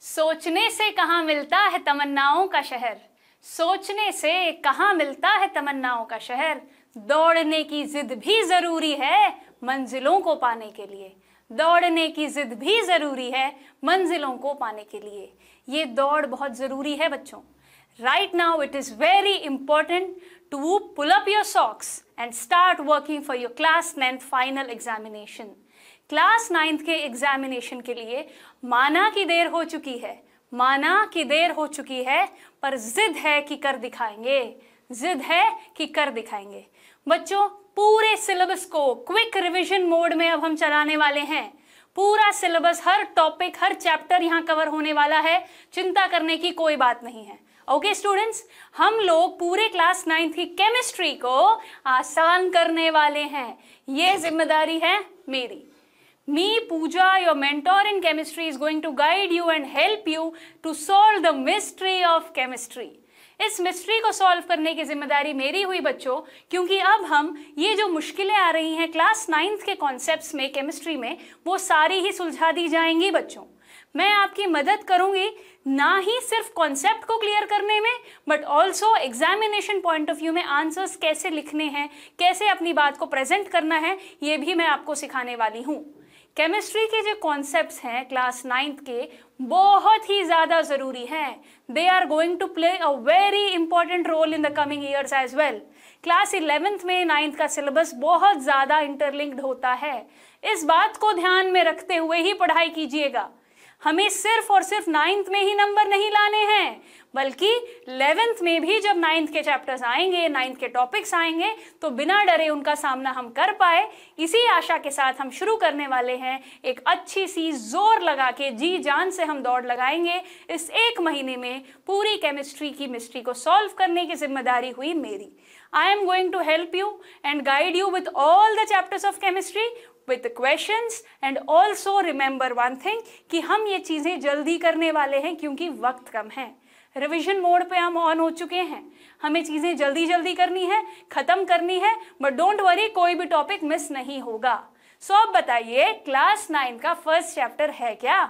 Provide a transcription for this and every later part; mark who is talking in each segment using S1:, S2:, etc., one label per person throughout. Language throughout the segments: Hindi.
S1: सोचने से कहाँ मिलता है तमन्नाओं का शहर, सोचने से कहाँ मिलता है तमन्नाओं का शहर। दौड़ने की जिद भी जरूरी है मंजिलों को पाने के लिए, दौड़ने की जिद भी जरूरी है मंजिलों को पाने के लिए। ये दौड़ बहुत जरूरी है बच्चों। Right now it is very important to pull up your socks and start working for your class 9th final examination. Class 9th के एग्जामिनेशन के लिए माना कि देर हो चुकी है, माना कि देर हो चुकी है, पर जिद है कि कर दिखाएंगे, जिद है कि कर दिखाएंगे। बच्चों पूरे सिलेबस को क्विक रिवीजन मोड में अब हम चलाने वाले हैं। पूरा सिलेबस, हर टॉपिक, हर चैप्टर यहाँ कवर होने वाला है, चिंता करने की कोई बात नहीं है। ओके स्टूडेंट्स, हम लोग पूरे क्लास 9th की केमिस्ट्री को आसान करने वाले हैं। ये जिम्मेदारी है मेरी। Me, Pooja, your mentor in chemistry, is going to guide you and help you to solve the mystery of chemistry. इस मिस्ट्री को सॉल्व करने की जिम्मेदारी मेरी हुई बच्चों, क्योंकि अब हम ये जो मुश्किलें आ रही हैं क्लास 9th के कॉन्सेप्ट्स में, केमिस्ट्री में, वो सारी ही सुलझा दी जाएंगी बच्चों। मैं आपकी मदद करूंगी ना ही सिर्फ कॉन्सेप्ट को क्लियर करने में, but also examination point of view में आंसर्स कैसे लिखने हैं, कैसे अपनी बात को प्रेजेंट करना है, ये भी मैं आपको सिखाने वाली हूँ। केमिस्ट्री के जो कॉन्सेप्ट्स हैं क्लास 9th के, बहुत ही ज़्यादा ज़रूरी हैं। They are going to play a very important role in the coming years as well. Class 11th में 9th का सिलेबस बहुत ज़्यादा इंटरलिंक्ड होता है। इस बात को ध्यान में रखते हुए ही पढ़ाई कीजिएगा। हमें सिर्फ और सिर्फ 9th में ही नंबर नहीं लाने हैं, बल्कि 11th में भी जब 9th के चैप्टर्स आएंगे, 9th के टॉपिक्स आएंगे, तो बिना डरे उनका सामना हम कर पाए, इसी आशा के साथ हम शुरू करने वाले हैं। एक अच्छी सी जोर लगा के, जी जान से हम दौड़ लगाएंगे। इस एक महीने में पूरी केमिस्ट्री की मिस्ट्री को सॉल्व करने की जिम्मेदारी हुई मेरी। I am going to help you and guide you with all the chapters of chemistry with the questions, and also remember one thing कि हम ये चीज़ें जल्दी करने वाले हैं क्योंकि वक्त कम है। रिवीजन मोड पे हम ऑन हो चुके हैं, हमें चीज़ें जल्दी जल्दी करनी है, ख़त्म करनी है, बट डोंट वरी, कोई भी टॉपिक मिस नहीं होगा। सो अब बताइए क्लास 9 का फर्स्ट चैप्टर है क्या?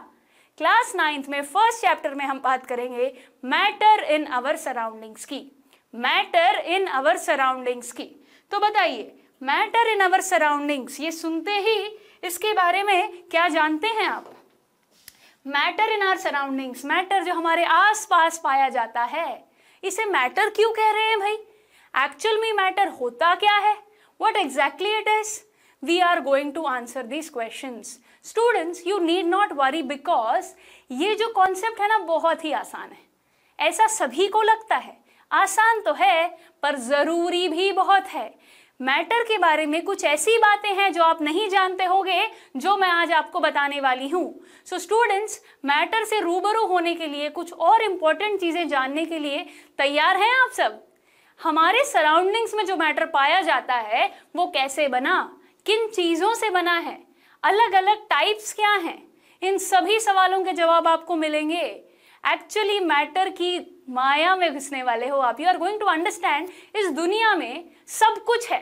S1: क्लास 9th में फर्स्ट चैप्टर में हम बात करेंगे मैटर इन आवर सराउंडिंग्स की, मैटर इन आवर सराउंडिंग्स की। तो बताइए मैटर इन आवर सराउंडिंग्स, ये सुनते ही इसके बारे में क्या जानते हैं आप? Matter in our surroundings, matter जो हमारे आसपास पाया जाता है, इसे मैटर क्यों कह रहे हैं भाई? एक्चुअल में मैटर होता क्या है? What exactly it is? We are going to answer these questions. Students you need not worry, because ये जो कॉन्सेप्ट है ना बहुत ही आसान है। ऐसा सभी को लगता है, आसान तो है पर ज़रूरी भी बहुत है। मैटर के बारे में कुछ ऐसी बातें हैं जो आप नहीं जानते होंगे, जो मैं आज आपको बताने वाली हूँ। सो स्टूडेंट्स, मैटर से रूबरू होने के लिए, कुछ और इम्पोर्टेंट चीज़ें जानने के लिए तैयार हैं आप सब? हमारे सराउंडिंग्स में जो मैटर पाया जाता है वो कैसे बना, किन चीज़ों से बना है, अलग अलग टाइप्स क्या हैं, इन सभी सवालों के जवाब आपको मिलेंगे। एक्चुअली मैटर की माया में घुसने वाले हो आप। You are going to understand इस दुनिया में सब कुछ है,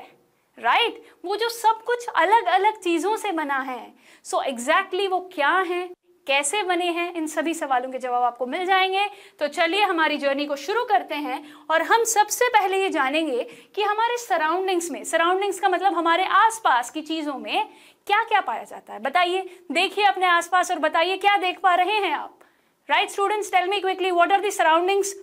S1: राइट? वो जो सब कुछ अलग अलग चीज़ों से बना है, सो एग्जैक्टली वो क्या है, कैसे बने हैं, इन सभी सवालों के जवाब आपको मिल जाएंगे। तो चलिए हमारी जर्नी को शुरू करते हैं, और हम सबसे पहले ये जानेंगे कि हमारे सराउंडिंग्स में, सराउंडिंग्स का मतलब हमारे आसपास की चीज़ों में क्या क्या पाया जाता है। बताइए, देखिए अपने आसपास और बताइए क्या देख पा रहे हैं आप। Right students, tell me quickly what are the surroundings.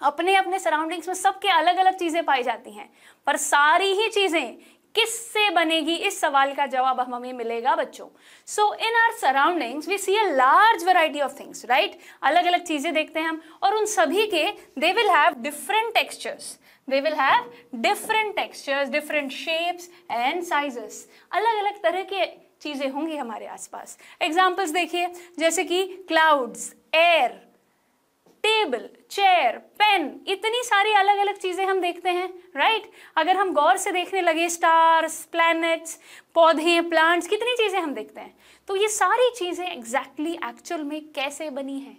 S1: अपने अपने सराउंडिंग्स में सबके अलग अलग चीज़ें पाई जाती हैं, पर सारी ही चीज़ें किससे बनेगी, इस सवाल का जवाब हमें मिलेगा बच्चों। So in our surroundings we see a large variety of things, right? अलग अलग चीज़ें देखते हैं हम, और उन सभी के they will have different textures, they will have different textures, different shapes and sizes. अलग अलग तरह के चीज़ें होंगी हमारे आसपास। एग्जाम्पल्स देखिए, जैसे कि clouds, air, table, chair, pen, इतनी सारी अलग अलग चीज़ें हम देखते हैं, राइट? अगर हम गौर से देखने लगे, स्टार्स, प्लैनेट्स, पौधे, प्लांट्स, कितनी चीज़ें हम देखते हैं। तो ये सारी चीज़ें एग्जैक्टली एक्चुअल में कैसे बनी हैं,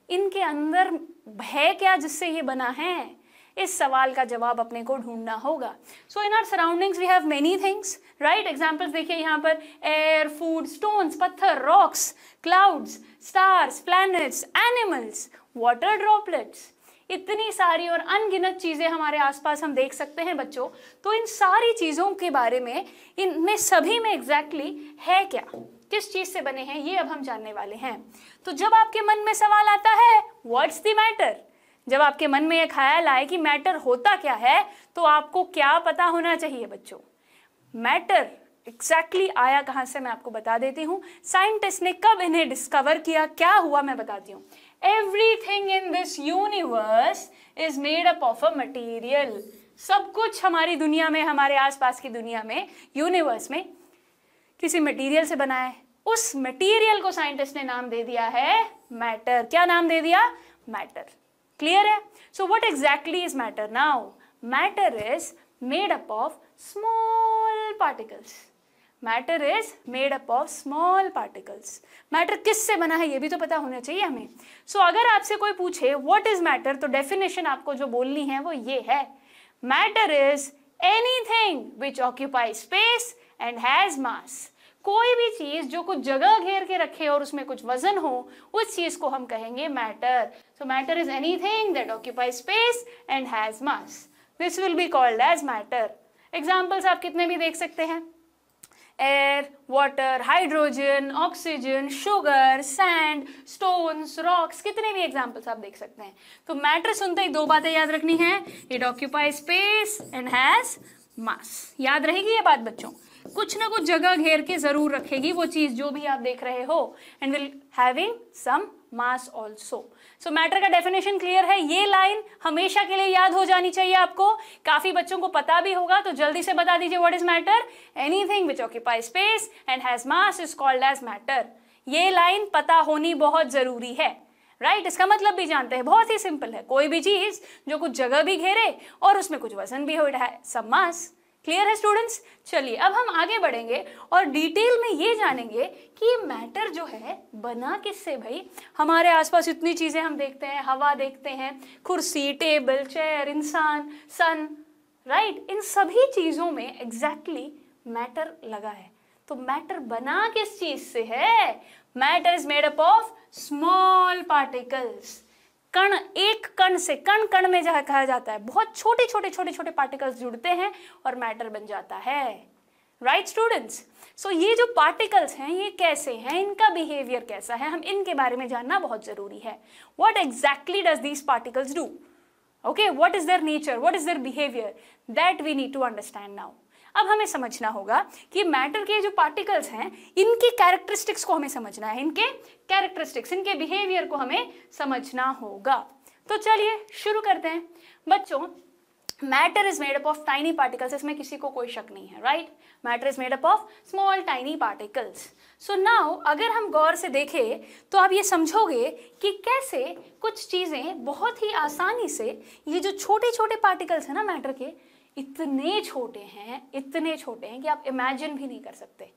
S1: इनके अंदर है क्या जिससे ये बना है, इस सवाल का जवाब अपने को ढूंढना होगा। So in our surroundings we have many things, right. Examples देखिए यहाँ पर, एयर, फूड, स्टोन्स, पत्थर, rocks, clouds, stars, planets, animals, water droplets, इतनी सारी और अनगिनत चीज़ें हमारे आसपास हम देख सकते हैं बच्चों। तो इन सारी चीज़ों के बारे में, इनमें सभी में एग्जैक्टली है क्या, किस चीज़ से बने हैं, ये अब हम जानने वाले हैं। तो जब आपके मन में सवाल आता है व्हाट्स द मैटर, जब आपके मन में ये ख्याल आए कि मैटर होता क्या है, तो आपको क्या पता होना चाहिए बच्चों। मैटर एग्जैक्टली आया कहाँ से, मैं आपको बता देती हूँ। साइंटिस्ट ने कब इन्हें डिस्कवर किया, क्या हुआ, मैं बताती हूँ। Everything in this universe is made up of a material. सब कुछ हमारी दुनिया में, हमारे आसपास की दुनिया में, यूनिवर्स में किसी मटेरियल से बना है। उस मटेरियल को साइंटिस्ट ने नाम दे दिया है मैटर। क्या नाम दे दिया? मैटर। क्लियर है? So what exactly is matter now? Matter is made up of small particles. Matter is made up of small particles. Matter किससे बना है ये भी तो पता होना चाहिए हमें। सो अगर आपसे कोई पूछे व्हाट इज मैटर, तो डेफिनेशन आपको जो बोलनी है वो ये है, matter is anything which occupy space and has मास। कोई भी चीज जो कुछ जगह घेर के रखे और उसमें कुछ वजन हो, उस चीज को हम कहेंगे matter. So matter is anything that occupy space and has mass, this will be called as matter. Examples आप कितने भी देख सकते हैं, air, water, hydrogen, oxygen, sugar, sand, stones, rocks, कितने भी एग्जाम्पल्स आप देख सकते हैं। तो मैटर सुनते ही दो बातें याद रखनी है, it occupy space and has मास। याद रहेगी ये बात बच्चों, कुछ ना कुछ जगह घेर के जरूर रखेगी वो चीज जो भी आप देख रहे हो, and will having some mass also. So matter का डेफिनेशन क्लियर है। ये लाइन हमेशा के लिए याद हो जानी चाहिए आपको, काफी बच्चों को पता भी होगा, तो जल्दी से बता दीजिए what is matter. Anything which occupy space and has mass is called as matter. ये लाइन पता होनी बहुत जरूरी है, राइट। इसका मतलब भी जानते हैं, बहुत ही सिंपल है, कोई भी चीज जो कुछ जगह भी घेरे और उसमें कुछ वजन भी हो, इट है सम मास। क्लियर है स्टूडेंट्स? चलिए अब हम आगे बढ़ेंगे और डिटेल में ये जानेंगे कि मैटर जो है बना किससे। भाई हमारे आसपास इतनी चीजें हम देखते हैं, हवा देखते हैं, कुर्सी, टेबल, चेयर, इंसान, सन, राइट, इन सभी चीजों में एग्जैक्टली मैटर लगा है। तो मैटर बना किस चीज से है? Matter is made up of small particles. कण, एक कण से, कण कण में जहाँ कहा जाता है, बहुत छोटे छोटे पार्टिकल्स जुड़ते हैं और मैटर बन जाता है, राइट स्टूडेंट्स। सो ये जो पार्टिकल्स हैं ये कैसे हैं, इनका बिहेवियर कैसा है, हम इनके बारे में जानना बहुत जरूरी है। What exactly does these particles do, okay, what is their nature, what is their behaviour, that we need to understand now. अब हमें समझना होगा कि मैटर के जो पार्टिकल्स हैं इनकी कैरेक्टरिस्टिक्स को हमें समझना है, इनके कैरेक्टरिस्टिक्स, इनके बिहेवियर को हमें समझना होगा। तो चलिए शुरू करते हैं बच्चों। Matter is made up of tiny particles, इसमें किसी को कोई शक नहीं है, right. Matter is made up of small tiny particles. So now अगर हम गौर से देखें तो आप ये समझोगे कि कैसे कुछ चीजें बहुत ही आसानी से, ये जो छोटे छोटे पार्टिकल्स हैं ना मैटर के, इतने छोटे हैं कि आप इमेजिन भी नहीं कर सकते।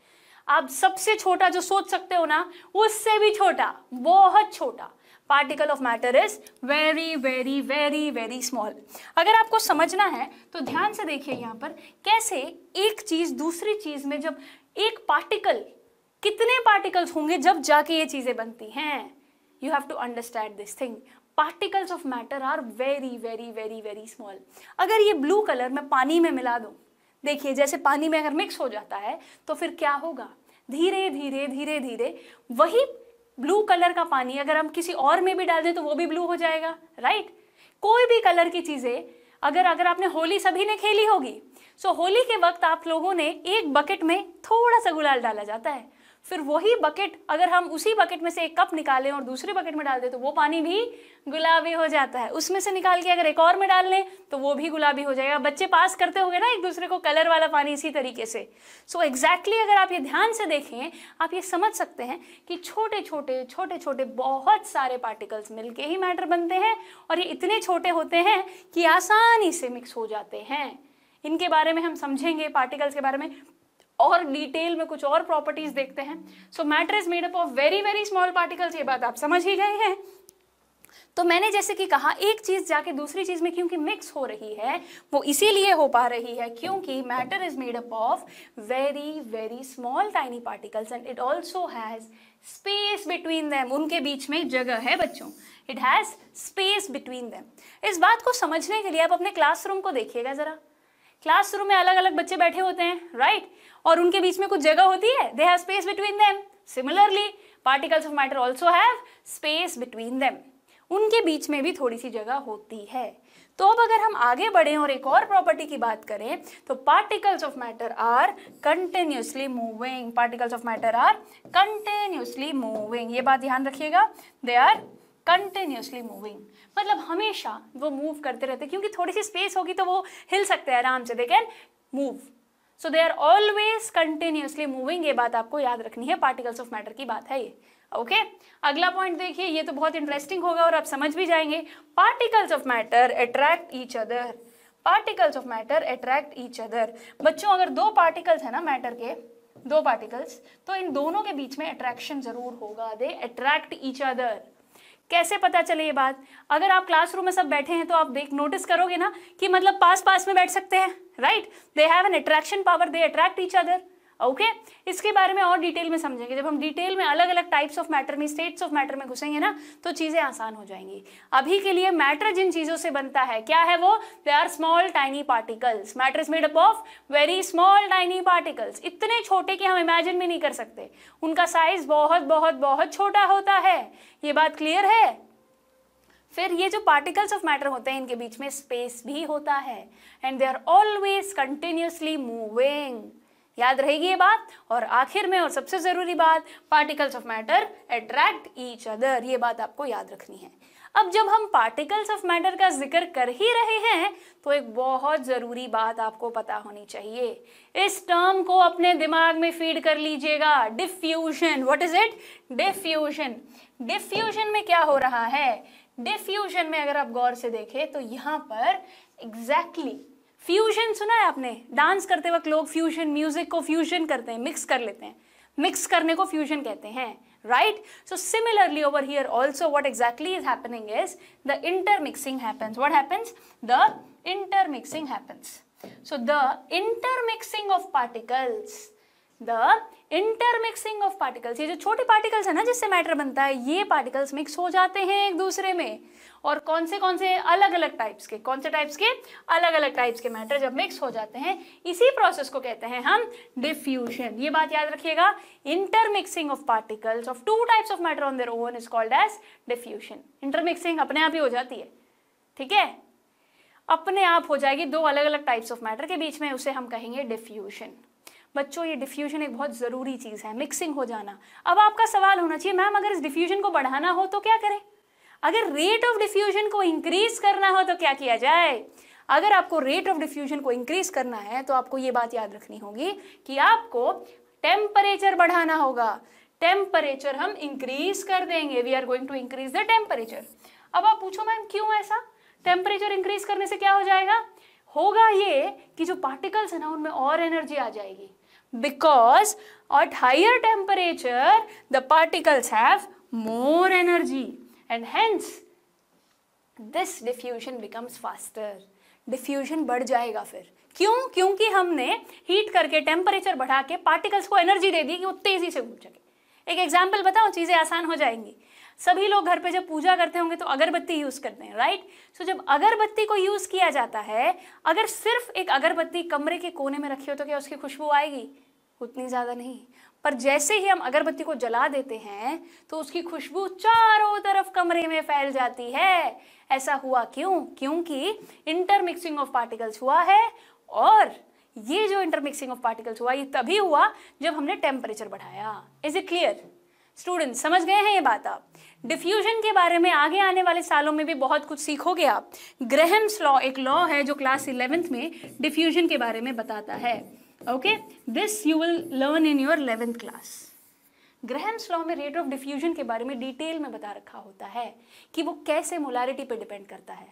S1: आप सबसे छोटा जो सोच सकते हो ना, उससे भी छोटा, बहुत छोटा particle of matter is very very very very small. अगर आपको समझना है तो ध्यान से देखिए यहाँ पर कैसे एक चीज दूसरी चीज में, जब एक पार्टिकल, कितने पार्टिकल्स होंगे जब जाके ये चीजें बनती हैं। You have to understand this thing. Particles of matter are very very very very small. अगर ये ब्लू कलर मैं पानी में मिला दूं, देखिए जैसे पानी में अगर मिक्स हो जाता है तो फिर क्या होगा, धीरे धीरे धीरे धीरे वही ब्लू कलर का पानी अगर हम किसी और में भी डाल दें तो वो भी ब्लू हो जाएगा, राइट। कोई भी कलर की चीजें, अगर आपने होली सभी ने खेली होगी, सो होली के वक्त आप लोगों ने एक बकेट में थोड़ा सा गुलाल डाला जाता है, फिर वही बकेट अगर हम उसी बकेट में से एक कप निकालें और दूसरे बकेट में डाल दें तो वो पानी भी गुलाबी हो जाता है। उसमें से निकाल के अगर एक और में डाल लें तो वो भी गुलाबी हो जाएगा। बच्चे पास करते होंगे ना एक दूसरे को कलर वाला पानी इसी तरीके से। सो एग्जैक्टली अगर आप ये ध्यान से देखें, आप ये समझ सकते हैं कि छोटे छोटे बहुत सारे पार्टिकल्स मिलके ही मैटर बनते हैं और ये इतने छोटे होते हैं कि आसानी से मिक्स हो जाते हैं। इनके बारे में हम समझेंगे, पार्टिकल्स के बारे में और डिटेल में कुछ और प्रॉपर्टीज देखते हैं। सो matter is made up of very very small particles, ये बात आप समझ ही गए हैं। तो मैंने जैसे कि कहा, एक चीज जाके दूसरी चीज में क्योंकि मिक्स हो रही है, वो इसीलिए हो पा रही है क्योंकि matter is made up of very very small tiny particles and it also has space between them. उनके बीच में जगह है बच्चों, it has space between them. इस बात को समझने के लिए आप अपने क्लासरूम को देखिएगा जरा। क्लासरूम में अलग अलग बच्चे बैठे होते हैं, राइट, और उनके बीच में कुछ जगह होती है, दे have space between them. Similarly particles of matter also have space between them, उनके बीच में भी थोड़ी सी जगह होती है। तो अब अगर हम आगे बढ़े और एक और प्रॉपर्टी की बात करें तो particles of matter are continuously moving, particles of matter are continuously moving, ये बात ध्यान रखिएगा, दे आर कंटिन्यूसली मूविंग, मतलब हमेशा वो मूव करते रहते, क्योंकि थोड़ी सी स्पेस होगी तो वो हिल सकते हैं आराम से, they can move, so they are always continuously moving. ये बात आपको याद रखनी है, पार्टिकल्स ऑफ मैटर की बात है ये। ओके, अगला पॉइंट देखिए, ये तो बहुत इंटरेस्टिंग होगा और आप समझ भी जाएंगे। Particles of matter attract each other, particles of matter attract each other. बच्चों अगर दो पार्टिकल्स है ना मैटर के, दो पार्टिकल्स, तो इन दोनों के बीच में अट्रैक्शन जरूर होगा, दे अट्रैक्ट ईच अदर। कैसे पता चले ये बात? अगर आप क्लासरूम में सब बैठे हैं तो आप नोटिस करोगे ना कि मतलब पास पास में बैठ सकते हैं, right, they have an attraction power, they attract each other. Okay, इसके बारे में और डिटेल में समझेंगे। जब हम डिटेल में अलग अलग टाइप्स ऑफ मैटर में, स्टेट्स ऑफ मैटर में घुसेंगे ना, तो चीजें आसान हो जाएंगी। अभी के लिए मैटर जिन चीजों से बनता है, क्या है वो? They are small tiny particles. Matter is made up of very small tiny particles, इतने छोटे कि हम इमेजिन भी नहीं कर सकते, उनका साइज बहुत बहुत बहुत छोटा होता है। ये बात क्लियर है? फिर ये जो पार्टिकल्स ऑफ मैटर होते हैं, इनके बीच में स्पेस भी होता है and they are always continuously moving. याद रहेगी ये बात। और आखिर में और सबसे जरूरी बात, particles of matter attract each other, ये बात आपको याद रखनी है। अब जब हम पार्टिकल्स ऑफ मैटर का जिक्र कर ही रहे हैं तो एक बहुत जरूरी बात आपको पता होनी चाहिए, इस टर्म को अपने दिमाग में फीड कर लीजिएगा, diffusion. What is it? Diffusion. Diffusion में क्या हो रहा है? डिफ्यूजन में अगर आप गौर से देखें तो यहाँ पर एग्जैक्टली फ्यूजन सुना है आपने? डांस करते वक्त लोग फ्यूजन, म्यूजिक को फ्यूजन करते हैं, मिक्स कर लेते हैं, मिक्स करने को फ्यूजन कहते हैं, right? So similarly over here also what exactly is happening is the intermixing happens. What happens? The intermixing happens. So the intermixing of particles, the intermixing of particles, ये जो छोटे पार्टिकल्स है ना जिससे मैटर बनता है, ये पार्टिकल्स मिक्स हो जाते हैं एक दूसरे में। और कौन से अलग अलग टाइप्स के, कौन से टाइप्स के? अलग अलग टाइप्स के मैटर जब मिक्स हो जाते हैं, इसी प्रोसेस को कहते हैं हम डिफ्यूजन। ये बात याद रखिएगा, intermixing of particles of two types of matter on their own is called as diffusion. Intermixing अपने आप ही हो जाती है, ठीक है, अपने आप हो जाएगी दो अलग अलग टाइप्स ऑफ मैटर के बीच में, उसे हम कहेंगे डिफ्यूजन। बच्चों ये डिफ्यूजन एक बहुत जरूरी चीज है, मिक्सिंग हो जाना। अब आपका सवाल होना चाहिए, मैम अगर इस डिफ्यूजन को बढ़ाना हो तो क्या करें? अगर रेट ऑफ डिफ्यूजन को इंक्रीज करना हो तो क्या किया जाए? अगर आपको रेट ऑफ डिफ्यूजन को इंक्रीज करना है तो आपको ये बात याद रखनी होगी कि आपको टेम्परेचर बढ़ाना होगा। टेम्परेचर हम इंक्रीज कर देंगे, we are going to increase the temperature. अब आप पूछो मैम क्यों ऐसा? टेम्परेचर इंक्रीज करने से क्या हो जाएगा? होगा ये कि जो पार्टिकल्स है ना उनमें और एनर्जी आ जाएगी, because at higher temperature the particles have more energy and hence this diffusion becomes faster. Diffusion बढ़ जाएगा। फिर क्यों? क्योंकि हमने हीट करके टेम्परेचर बढ़ा के पार्टिकल्स को एनर्जी दे दी कि वो तेजी से घूम सके। एक एग्जाम्पल बताओ, चीजें आसान हो जाएंगी। सभी लोग घर पे जब पूजा करते होंगे तो अगरबत्ती यूज करते हैं, राइट? सो जब अगरबत्ती को यूज किया जाता है, अगर सिर्फ एक अगरबत्ती कमरे के कोने में रखी हो तो क्या उसकी खुशबू आएगी? उतनी ज्यादा नहीं। पर जैसे ही हम अगरबत्ती को जला देते हैं तो उसकी खुशबू चारों तरफ कमरे में फैल जाती है। ऐसा हुआ क्यों? क्योंकि इंटरमिक्सिंग ऑफ पार्टिकल्स हुआ है, और ये जो इंटरमिक्सिंग ऑफ पार्टिकल्स हुआ ये तभी हुआ जब हमने टेम्परेचर बढ़ाया। Is it clear? स्टूडेंट्स समझ गए हैं ये बात आप? डिफ्यूजन के बारे में आगे आने वाले सालों में भी बहुत कुछ सीखोगे आप। ग्रेहम्स लॉ एक लॉ है जो क्लास 11th में डिफ्यूजन के बारे में बताता है। Okay, this you will learn in your 11th class. Graham's law में रेट ऑफ डिफ्यूजन के बारे में डिटेल में बता रखा होता है कि वो कैसे मोलारिटी पे डिपेंड करता है।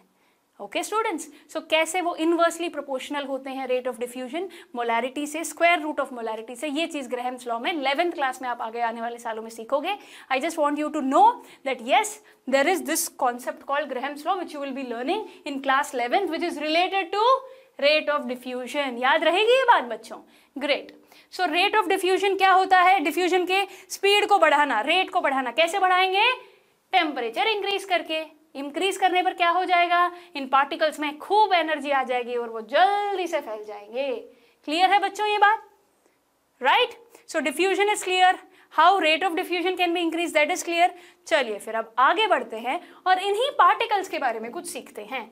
S1: ओके स्टूडेंट्स, सो कैसे वो इनवर्सली प्रोपोर्शनल होते हैं रेट ऑफ डिफ्यूजन, मोलैरिटी से, स्क्वायर रूट ऑफ मोलैरिटी से, ये चीज ग्राहम्स लॉ में 11th क्लास में आप आगे आने वाले सालों में सीखोगे. I just want you to know that yes there is this concept called Graham's law which you will be learning in class 11th which is related to rate of diffusion. याद रहेगी ये बात बच्चों? Great. So rate of diffusion क्या होता है? डिफ्यूजन के स्पीड को बढ़ाना, रेट को बढ़ाना. कैसे बढ़ाएंगे? टेम्परेचर इंक्रीज करके. इंक्रीज करने पर क्या हो जाएगा? इन पार्टिकल्स में खूब एनर्जी आ जाएगी और वो जल्दी से फैल जाएंगे. क्लियर है बच्चों ये बात? Right. So diffusion is clear. How rate of diffusion can be increase, that is clear. चलिए फिर अब आगे बढ़ते हैं और इन्हीं पार्टिकल्स के बारे में कुछ सीखते हैं.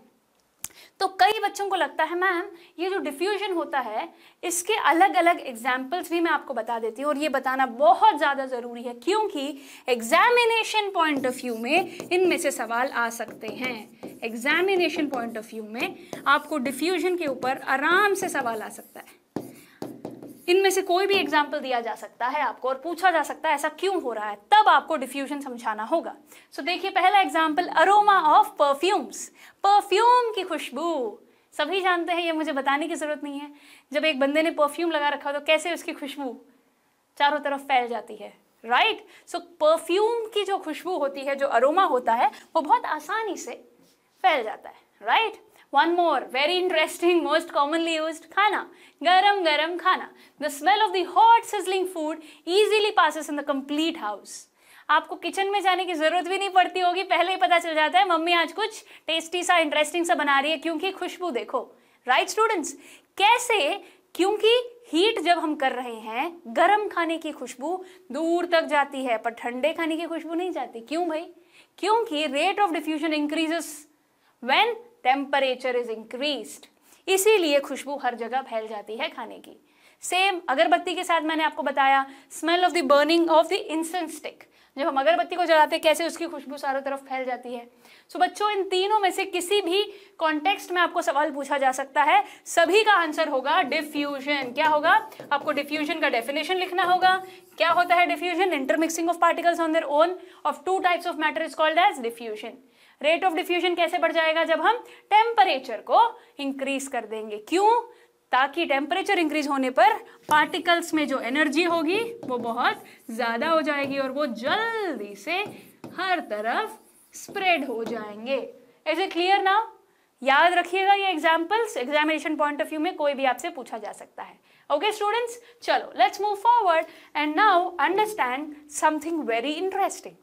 S1: तो कई बच्चों को लगता है मैम ये जो डिफ्यूजन होता है इसके अलग अलग एग्जाम्पल्स भी मैं आपको बता देती हूँ, और ये बताना बहुत ज़्यादा ज़रूरी है क्योंकि एग्जामिनेशन पॉइंट ऑफ व्यू में इनमें से सवाल आ सकते हैं. एग्जामिनेशन पॉइंट ऑफ व्यू में आपको डिफ्यूजन के ऊपर आराम से सवाल आ सकता है. इनमें से कोई भी एग्जाम्पल दिया जा सकता है आपको और पूछा जा सकता है ऐसा क्यों हो रहा है, तब आपको डिफ्यूजन समझाना होगा. सो देखिए पहला example, aroma of perfumes. Perfume की खुशबू सभी जानते हैं, ये मुझे बताने की जरूरत नहीं है. जब एक बंदे ने परफ्यूम लगा रखा हो तो कैसे उसकी खुशबू चारों तरफ फैल जाती है. राइट. सो परफ्यूम की जो खुशबू होती है, जो अरोमा होता है, वो बहुत आसानी से फैल जाता है. Right. One more very interesting, most commonly used, खाना. गरम गरम खाना. The smell of the hot sizzling food easily passes in the complete house. आपको किचन में जाने की जरूरत भी नहीं पड़ती होगी, पहले ही पता चल जाता है मम्मी आज कुछ टेस्टी सा इंटरेस्टिंग सा बना रही है, क्योंकि खुशबू देखो. Right students. कैसे? क्योंकि हीट जब हम कर रहे हैं, गरम खाने की खुशबू दूर तक जाती है पर ठंडे खाने की खुशबू नहीं जाती. क्यों भाई? क्योंकि rate of diffusion increases when temperature is increased. इसीलिए खुशबू हर जगह फैल जाती है खाने की. सेम अगरबत्ती के साथ मैंने आपको बताया, smell of the burning of the incense stick. जब हम अगरबत्ती को जलाते हैं कैसे उसकी खुशबू चारों तरफ फैल जाती है. सो बच्चों इन तीनों में से किसी भी कॉन्टेक्स्ट में आपको सवाल पूछा जा सकता है, सभी का आंसर होगा डिफ्यूजन. क्या होगा? आपको डिफ्यूजन का डेफिनेशन लिखना होगा. क्या होता है diffusion? Intermixing of particles on their own of two types of matter is called as diffusion. Rate of diffusion कैसे बढ़ जाएगा? जब हम टेम्परेचर को इंक्रीज कर देंगे. क्यों? ताकि टेम्परेचर इंक्रीज होने पर पार्टिकल्स में जो एनर्जी होगी वो बहुत ज्यादा हो जाएगी और वो जल्दी से हर तरफ स्प्रेड हो जाएंगे. Is it clear now? याद रखिएगा ये examples, examination point of view में कोई भी आपसे पूछा जा सकता है. ओके स्टूडेंट्स, चलो let's move forward and now understand something very interesting.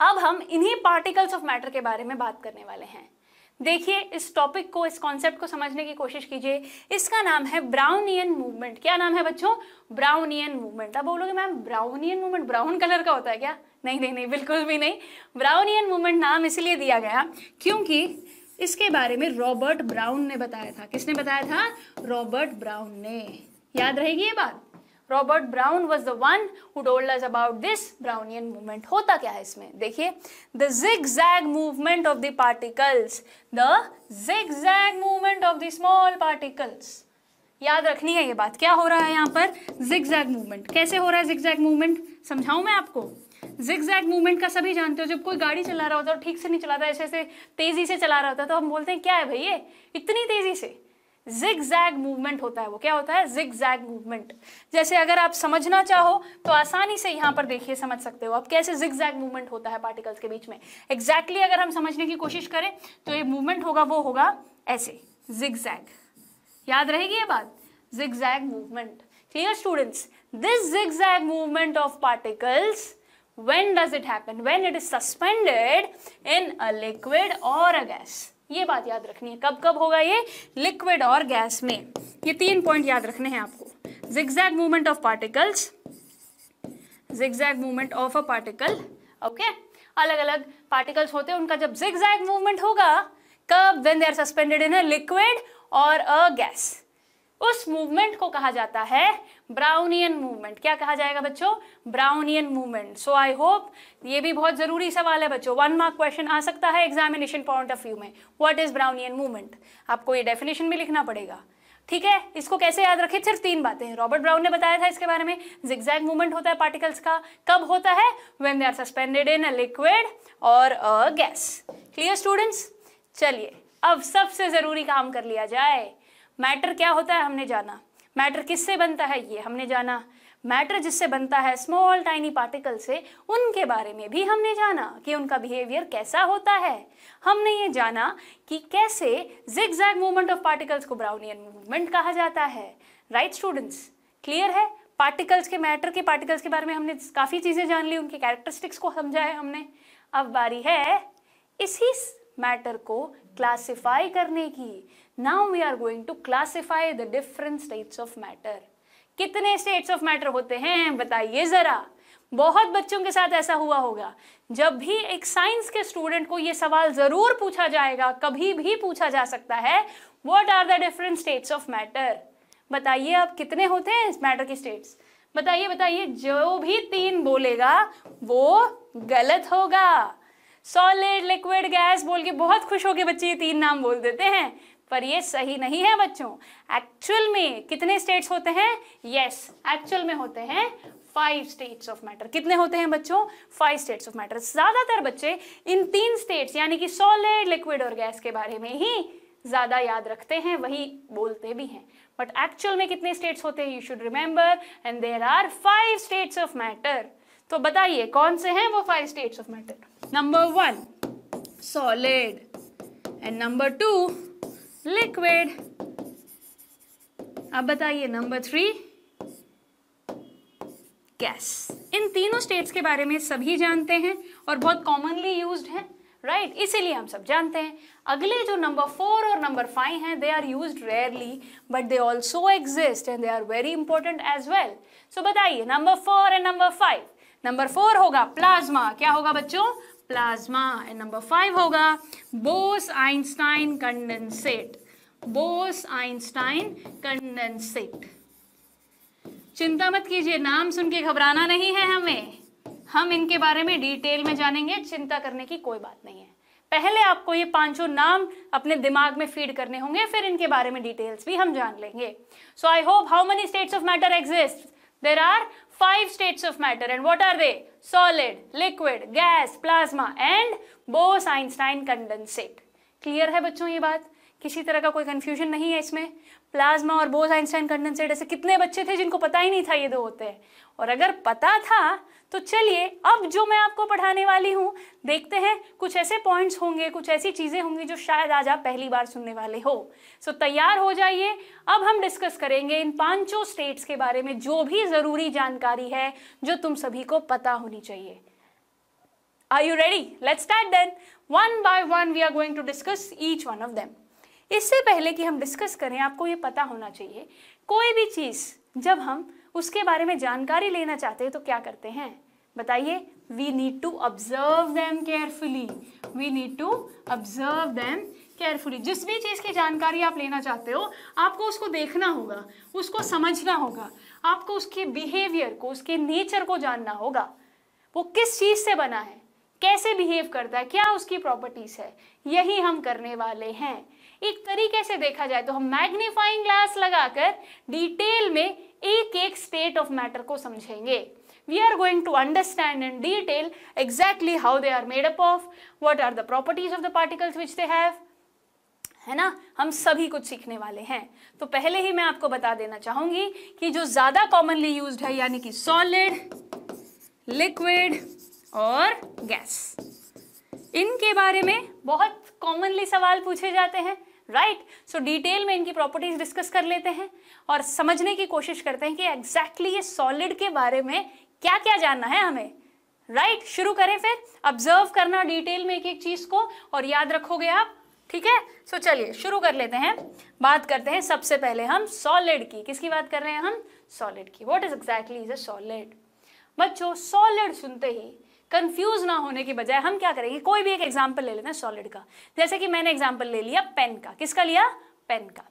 S1: अब हम इन्हीं पार्टिकल्स ऑफ मैटर के बारे में बात करने वाले हैं. देखिए इस टॉपिक को, इस कॉन्सेप्ट को समझने की कोशिश कीजिए. इसका नाम है ब्राउनियन मूवमेंट. क्या नाम है बच्चों? Brownian movement. अब बोलोगे ma'am Brownian movement brown colour का होता है क्या? नहीं नहीं नहीं, बिल्कुल भी नहीं. ब्राउनियन मूवमेंट नाम इसलिए दिया गया क्योंकि इसके बारे में रॉबर्ट ब्राउन ने बताया था. किसने बताया था? रॉबर्ट ब्राउन ने. याद रहेगी ये बात? Robert brown was the one who told us about this Brownian movement. होता क्या है इसमें? देखिए, the zigzag movement of the particles, the zigzag movement of the small particles. याद रखनी है ये बात. क्या हो रहा है यहाँ पर? Zigzag movement. कैसे हो रहा है जिगजैग मूवमेंट? समझाऊं मैं आपको. जिगजैग मूवमेंट का सभी जानते हो. जब कोई गाड़ी चला रहा होता है और ठीक से नहीं चलाता, ऐसे ऐसे तेजी से चला रहा होता है, तो हम बोलते हैं क्या है भाई ये इतनी तेजी से? जिगजैग मूवमेंट होता है वो. क्या होता है? Zigzag movement. जैसे अगर आप समझना चाहो तो आसानी से यहाँ पर देखिए, समझ सकते हो आप कैसे जिगजैग मूवमेंट होता है पार्टिकल्स के बीच में. एग्जैक्टली अगर हम समझने की कोशिश करें तो ये मूवमेंट होगा, वो होगा ऐसे, जिगजैग. याद रहेगी ये बात? Zigzag movement. Clear students? This zigzag movement of particles, when does it happen? When it is suspended in a liquid or a gas. ये बात याद रखनी है. कब कब होगा ये? लिक्विड और गैस में. ये 3 पॉइंट याद रखने हैं आपको. Zigzag movement of particles, zigzag movement of a particle. Okay, अलग अलग पार्टिकल्स होते हैं, उनका जब जिगजैग मूवमेंट होगा कब? When they are suspended in a liquid और अ गैस. उस मूवमेंट को कहा जाता है ब्राउनियन मूवमेंट. क्या कहा जाएगा बच्चों? Brownian movement. So I hope ये भी बहुत जरूरी सवाल है बच्चों. 1 मार्क क्वेश्चन आ सकता है एग्जामिनेशन पॉइंट ऑफ व्यू में. What is Brownian movement? आपको ये डेफिनेशन भी लिखना पड़ेगा. ठीक है, इसको कैसे याद रखें? सिर्फ 3 बातें. रॉबर्ट ब्राउन ने बताया था इसके बारे में. जिगजैग मूवमेंट होता है पार्टिकल्स का. कब होता है? When they are suspended in a liquid और अ गैस. Clear students? चलिए अब सबसे जरूरी काम कर लिया जाए। मैटर क्या होता है हमने जाना, मैटर किससे बनता है ये हमने जाना, मैटर जिससे बनता है स्मॉल टाइनी पार्टिकल से, उनके बारे में भी हमने जाना कि उनका बिहेवियर कैसा होता है। हमने ये जाना कि कैसे जिगजैग मूवमेंट ऑफ पार्टिकल्स को ब्राउनियन मूवमेंट कहा जाता है। राइट स्टूडेंट्स, क्लियर है? पार्टिकल्स के, मैटर के पार्टिकल्स के बारे में हमने काफ़ी चीज़ें जान ली, उनके कैरेक्टरिस्टिक्स को समझा है हमने। अब बारी है इसी मैटर को क्लासिफाई करने की। Now we are going to classify the different states of matter. कितने स्टेट्स ऑफ मैटर होते हैं बताइए जरा। बहुत बच्चों के साथ ऐसा हुआ होगा, जब भी एक साइंस के स्टूडेंट को ये सवाल जरूर पूछा जाएगा, कभी भी पूछा जा सकता है, what are the different states of matter. बताइए अब कितने होते हैं इस मैटर के स्टेट्स, बताइए बताइए। जो भी 3 बोलेगा वो गलत होगा। सॉलिड, लिक्विड, गैस बोल के बहुत खुश होके बच्चे ये 3 नाम बोल देते हैं, पर ये सही नहीं है बच्चों। एक्चुअल में कितने स्टेट्स होते हैं? यस, एक्चुअल में होते हैं 5 स्टेट्स ऑफ मैटर। कितने होते हैं बच्चों? 5 स्टेट्स ऑफ मैटर। ज्यादातर बच्चे इन 3 स्टेट्स यानी कि सॉलिड, लिक्विड और गैस के बारे में ही ज्यादा याद रखते हैं, वही बोलते भी हैं। बट एक्चुअल में कितने स्टेट्स होते हैं? You should remember, and there are 5 states of matter. तो बताइए कौन से हैं वो 5 states of matter? Number 1 solid, and number 2 liquid. अब बताइए नंबर 3 गैस। इन तीनों स्टेट्स के बारे में सभी जानते हैं और बहुत कॉमनली यूज्ड है, राइट? इसीलिए हम सब जानते हैं। अगले जो नंबर 4 और नंबर 5 हैं, they are used rarely but they also exist and they are very important as well. So बताइए नंबर 4 एंड नंबर 5। नंबर 4 होगा प्लाज्मा। क्या होगा बच्चों? प्लाज्मा। एंड नंबर 5 होगा बोस-आइंस्टाइन कंडेंसेट। बोस-आइंस्टाइन कंडेंसेट। चिंता मत कीजिए, नाम सुन के घबराना नहीं है हमें, हम इनके बारे में डिटेल में जानेंगे, चिंता करने की कोई बात नहीं है। पहले आपको ये 5 नाम अपने दिमाग में फीड करने होंगे, फिर इनके बारे में डिटेल्स भी हम जान लेंगे। So I hope how many states of matter exist? There are 5 states of matter, and what are they? Solid, liquid, gas, plasma and Bose-Einstein condensate. Clear है बच्चों ये बात? किसी तरह का कोई कंफ्यूजन नहीं है इसमें? प्लाज्मा और बोस-आइंस्टाइन कंडेंसेट, ऐसे कितने बच्चे थे जिनको पता ही नहीं था ये 2 होते हैं? और अगर पता था तो चलिए अब जो मैं आपको पढ़ाने वाली हूँ, देखते हैं कुछ ऐसे पॉइंट्स होंगे, कुछ ऐसी चीज़ें होंगी जो शायद आज आप पहली बार सुनने वाले हो। सो तैयार हो जाइए, अब हम डिस्कस करेंगे इन 5 स्टेट्स के बारे में जो भी ज़रूरी जानकारी है जो तुम सभी को पता होनी चाहिए। Are you ready? Let's start then. One by one we are going to discuss each one of them. इससे पहले कि हम डिस्कस करें, आपको ये पता होना चाहिए, कोई भी चीज़ जब हम उसके बारे में जानकारी लेना चाहते हैं तो क्या करते हैं? बताइए। We need to observe them carefully. We need to observe them carefully. जिस भी चीज़ की जानकारी आप लेना चाहते हो, आपको उसको देखना होगा, उसको समझना होगा, आपको उसके बिहेवियर को, उसके नेचर को जानना होगा। वो किस चीज़ से बना है, कैसे बिहेव करता है, क्या उसकी प्रॉपर्टीज है, यही हम करने वाले हैं। एक तरीके से देखा जाए तो हम मैग्नीफाइंग ग्लास लगाकर डिटेल में एक एक स्टेट ऑफ मैटर को समझेंगे। We are going to understand in detail exactly how they are made up of, what are the properties of the particles which they have, है ना? हम सभी कुछ सीखने वाले हैं। तो पहले ही मैं आपको बता देना चाहूंगी कि जो ज्यादा कॉमनली यूज्ड है यानी कि सॉलिड, लिक्विड और गैस, इनके बारे में बहुत कॉमनली सवाल पूछे जाते हैं, राइट? सो डिटेल में इनकी प्रॉपर्टीज डिस्कस कर लेते हैं और समझने की कोशिश करते हैं कि एग्जैक्टली ये सॉलिड के बारे में क्या क्या जानना है हमें, राइट? शुरू करें फिर। ऑब्जर्व करना डिटेल में एक एक चीज को और याद रखोगे आप, ठीक है? सो चलिए शुरू कर लेते हैं। बात करते हैं सबसे पहले हम सॉलिड की। किसकी बात कर रहे हैं हम? सॉलिड की। What is exactly is a solid? बच्चों, सॉलिड सुनते ही कंफ्यूज ना होने की बजाय हम क्या करेंगे, कोई भी एक एग्जाम्पल ले लेते हैं सॉलिड का। जैसे कि मैंने एग्जाम्पल ले लिया पेन का। किसका लिया? पेन का।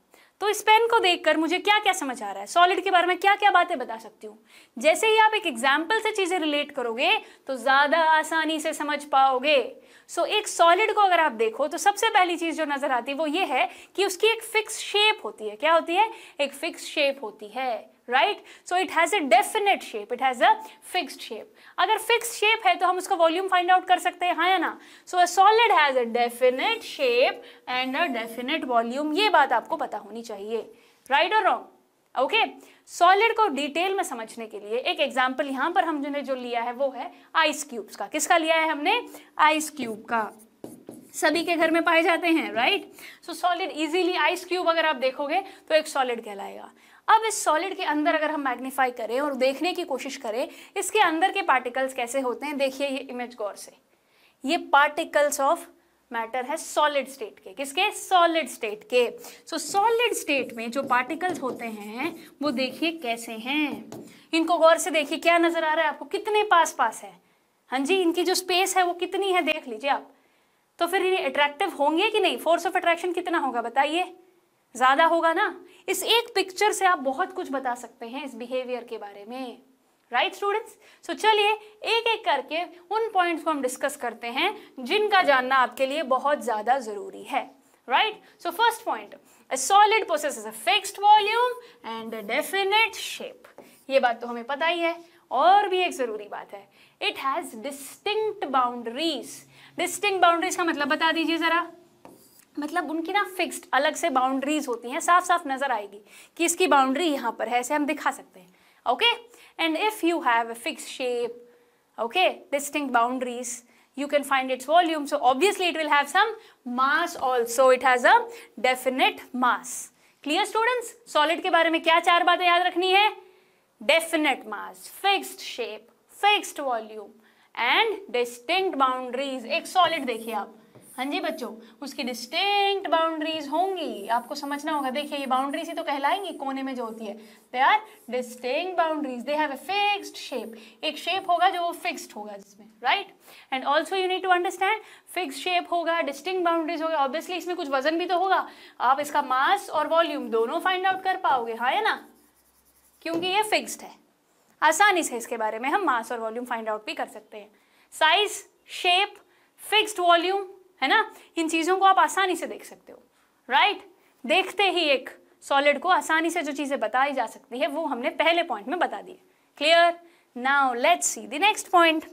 S1: तो इस पेन को देखकर मुझे क्या क्या समझ आ रहा है, सॉलिड के बारे में क्या क्या बातें बता सकती हूँ। जैसे ही आप एक एग्जाम्पल से चीजें रिलेट करोगे तो ज्यादा आसानी से समझ पाओगे। सो एक सॉलिड को अगर आप देखो तो सबसे पहली चीज जो नजर आती है वो ये है कि उसकी एक फिक्स शेप होती है। क्या होती है? एक फिक्स शेप होती है, right? So it has a definite shape, it has a fixed shape. अगर फिक्स्ड शेप है तो हम उसका वॉल्यूम फाइंड आउट कर सकते हैं, हाँ या ना? So a solid has a definite shape and a definite volume, ये बात आपको पता होनी चाहिए, राइट और रॉन्ग? ओके, सॉलिड को डिटेल में समझने के लिए एक एग्जांपल यहां पर हमने जो लिया है वो है आइस क्यूब्स का। किसका लिया है हमने? आइस क्यूब का। सभी के घर में पाए जाते हैं, राइट? सो सॉलिड इजीली, आइस क्यूब अगर आप देखोगे तो एक सॉलिड कहलाएगा। अब इस सॉलिड के अंदर अगर हम मैग्नीफाई करें और देखने की कोशिश करें इसके अंदर के पार्टिकल्स कैसे होते हैं, देखिए ये इमेज गौर से, ये पार्टिकल्स ऑफ मैटर है सॉलिड स्टेट के। किसके? सॉलिड स्टेट के। सो सॉलिड स्टेट में जो पार्टिकल्स होते हैं वो देखिए कैसे हैं, इनको गौर से देखिए, क्या नजर आ रहा है आपको? कितने पास पास है, हाँ जी, इनकी जो स्पेस है वो कितनी है देख लीजिए आप। तो फिर ये अट्रैक्टिव होंगे कि नहीं? फोर्स ऑफ अट्रैक्शन कितना होगा बताइए? ज्यादा होगा ना। इस एक पिक्चर से आप बहुत कुछ बता सकते हैं इस बिहेवियर के बारे में, राइट स्टूडेंट्स? सो चलिए एक एक करके उन पॉइंट्स को हम डिस्कस करते हैं जिनका जानना आपके लिए बहुत ज्यादा जरूरी है, right? So first point, a solid possesses a fixed volume and a definite shape। ये बात तो हमें पता ही है। और भी एक जरूरी बात है, it has distinct boundaries। distinct boundaries का मतलब बता दीजिए जरा। मतलब उनकी ना फिक्स्ड अलग से बाउंड्रीज होती हैं, साफ साफ नजर आएगी कि इसकी बाउंड्री यहाँ पर है, ऐसे हम दिखा सकते हैं, okay? And if you have a fixed shape, okay, distinct boundaries, you can find its volume, so obviously it will have some mass also, it has a definite mass। clear students? solid के बारे में क्या चार बातें याद रखनी है? definite mass, fixed shape, fixed volume and distinct boundaries। एक solid देखिए आप, हाँ जी बच्चों, उसकी डिस्टिंक्ट बाउंड्रीज होंगी, आपको समझना होगा। देखिए ये बाउंड्रीज ही तो कहलाएंगी कोने में जो होती है, they are distinct boundaries, they have a fixed shape. एक शेप होगा जो वो फिक्स्ड होगा जिसमें, right? And also you need to understand, fixed shape होगा, डिस्टिंक्ट बाउंड्रीज होगा, ऑब्वियसली इसमें कुछ वजन भी तो होगा, आप इसका मास और वॉल्यूम दोनों फाइंड आउट कर पाओगे, हाँ या ना? क्योंकि ये फिक्स्ड है, आसानी से इसके बारे में हम मास और वॉल्यूम फाइंड आउट भी कर सकते हैं। साइज, शेप, फिक्स्ड वॉल्यूम, है ना, इन चीजों को आप आसानी से देख सकते हो, राइट? देखते ही एक सॉलिड को आसानी से जो चीजें बताई जा सकती है वो हमने पहले पॉइंट में बता दी। Clear? Now let's see the next point.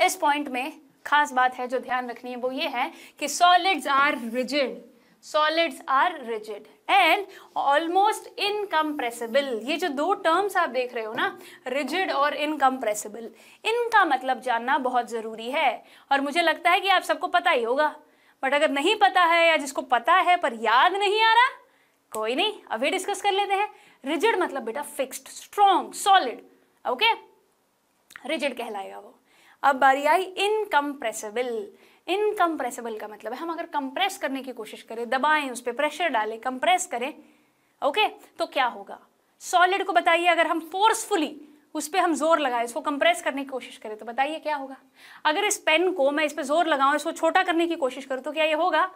S1: इस पॉइंट में खास बात है जो ध्यान रखनी है वो ये है कि solids are rigid, solids are rigid and almost incompressible. ये जो दो टर्म्स आप देख रहे हो ना, रिजिड और इनकम्प्रेसिबल, इनका मतलब जानना बहुत जरूरी है। और मुझे लगता है कि आप सबको पता ही होगा, बट अगर नहीं पता है या जिसको पता है पर याद नहीं आ रहा, कोई नहीं, अभी डिस्कस कर लेते हैं। रिजिड मतलब बेटा fixed, strong, solid, okay, rigid कहलाएगा वो। अब बारी आई इनकम्प्रेसिबल। इनकम्प्रेसिबल का मतलब है हम अगर कंप्रेस करने की कोशिश करें, दबाएं, उस पर प्रेशर डालें, कंप्रेस करें, ओके, तो क्या होगा? सॉलिड को बताइए, अगर हम फोर्सफुली उस पर हम जोर लगाएं, इसको कंप्रेस करने की कोशिश करें तो बताइए क्या होगा? अगर इस पेन को मैं इस पर जोर लगाऊं, इसको छोटा करने की कोशिश करूं तो क्या ये होगा?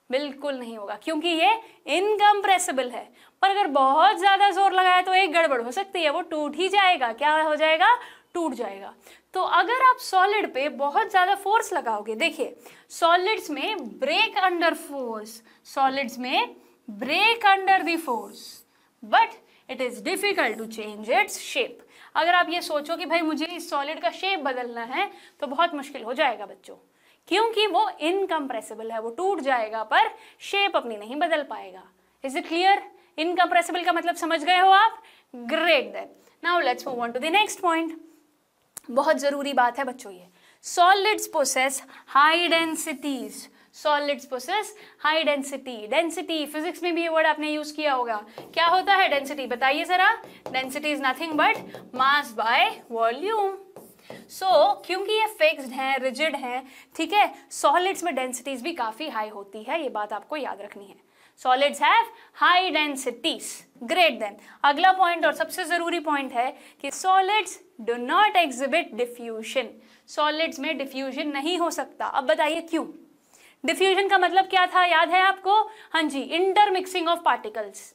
S1: बिल्कुल नहीं होगा, क्योंकि ये इनकम्प्रेसिबल है। पर अगर बहुत ज्यादा जोर लगाया तो एक गड़बड़ हो सकती है, वो टूट ही जाएगा। क्या हो जाएगा? टूट जाएगा। तो अगर आप सॉलिड पे बहुत ज्यादा फोर्स लगाओगे, देखिए सॉलिड्स में ब्रेक अंडर फोर्स, सॉलिड्स में break under the force, but it is difficult to change its shape. अगर आप ये सोचो कि भाई मुझे इस सॉलिड का शेप बदलना है तो बहुत मुश्किल हो जाएगा बच्चों, क्योंकि वो इनकम्प्रेसिबल है, वो टूट जाएगा पर शेप अपनी नहीं बदल पाएगा। Is it clear? इनकम्प्रेसिबल का मतलब समझ गए हो आप? Great then. Now let's move on to the next point. बहुत जरूरी बात है बच्चों ये, solids possess high densities. Solids possess high density. Density physics में भी ये वर्ड आपने यूज किया होगा। क्या होता है डेंसिटी? बताइए जरा। Density is nothing but mass by volume. क्योंकि ये फिक्स्ड है, रिजिड है, ठीक है, सॉलिड्स में डेंसिटीज भी काफी हाई होती है, ये बात आपको याद रखनी है। Solids have high densities. Great then. अगला पॉइंट और सबसे जरूरी पॉइंट है कि solids do not exhibit diffusion. Solids में डिफ्यूजन नहीं हो सकता। अब बताइए क्यों? डिफ्यूजन का मतलब क्या था, याद है आपको? हाँ जी, इंटरमिक्सिंग ऑफ पार्टिकल्स।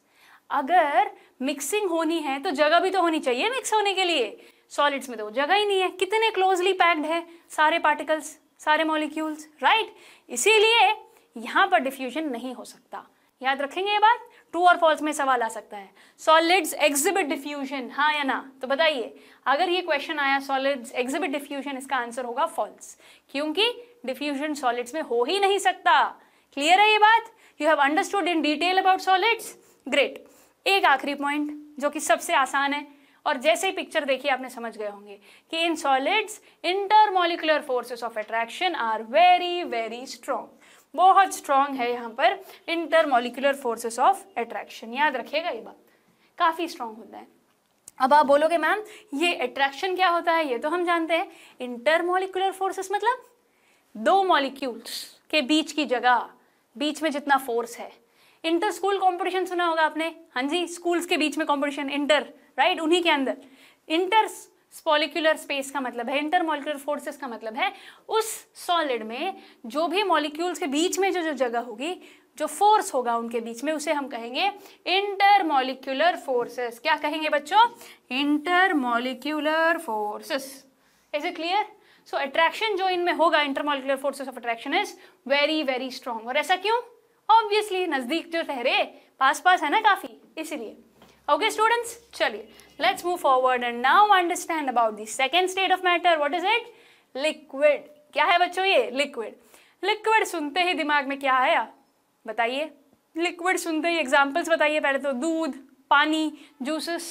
S1: अगर मिक्सिंग होनी है तो जगह भी तो होनी चाहिए मिक्स होने के लिए। सॉलिड्स में तो जगह ही नहीं है, कितने क्लोजली पैक्ड है सारे पार्टिकल्स, सारे मॉलिक्यूल्स, राइट? इसीलिए यहां पर डिफ्यूजन नहीं हो सकता। याद रखेंगे ये बात। ट्रू और फॉल्स में सवाल आ सकता है। सॉलिड्स एग्जिबिट डिफ्यूजन, हाँ या ना? तो बताइए, अगर ये क्वेश्चन आया सॉलिड्स एग्जिबिट डिफ्यूजन, इसका आंसर होगा फॉल्स, क्योंकि डिफ्यूजन सॉलिड्स में हो ही नहीं सकता। क्लियर है ये बात? You have understood in detail about solids? Great. एक आखिरी पॉइंट जो कि सबसे आसान है, और जैसे ही पिक्चर देखिए आपने समझ गए होंगे कि in solids intermolecular forces of attraction are very very strong. बहुत स्ट्रॉन्ग है यहाँ पर इंटरमॉलिक्यूलर फोर्सेस ऑफ अट्रैक्शन, याद रखिएगा ये बात, काफी स्ट्रॉन्ग होता है। अब आप बोलोगे मैम ये अट्रैक्शन क्या होता है? ये तो हम जानते हैं, इंटरमॉलिक्यूलर फोर्सेस मतलब दो मॉलिक्यूल्स के बीच की जगह, बीच में जितना फोर्स है। इंटर स्कूल कॉम्पिटिशन सुना होगा आपने, हाँ जी, स्कूल्स के बीच में कॉम्पिटिशन, इंटर, राइट, उन्हीं के अंदर। इंटर मॉलिक्यूलर स्पेस का मतलब है, इंटरमॉलिक्यूलर फोर्सेस का मतलब है उस सॉलिड में जो भी मॉलिक्यूल्स के बीच में जो जगह होगी, जो फोर्स होगा उनके बीच में, उसे हम कहेंगे इंटरमॉलिक्यूलर फोर्सेस। क्या कहेंगे बच्चों? Intermolecular forces. Is it clear? So attraction जो इनमें होगा, intermolecular forces of attraction is very very strong. और ऐसा क्यों? ऑब्वियसली नजदीक जो ठहरे, पास पास है ना काफी, इसीलिए। ओके स्टूडेंट्स, चलिए let's move forward and now understand about the second state of matter. What is it? Liquid. क्या है बच्चों ये? लिक्विड। लिक्विड सुनते ही दिमाग में क्या आया बताइए? लिक्विड सुनते ही एग्जांपल्स बताइए पहले तो। दूध, पानी, जूसेस,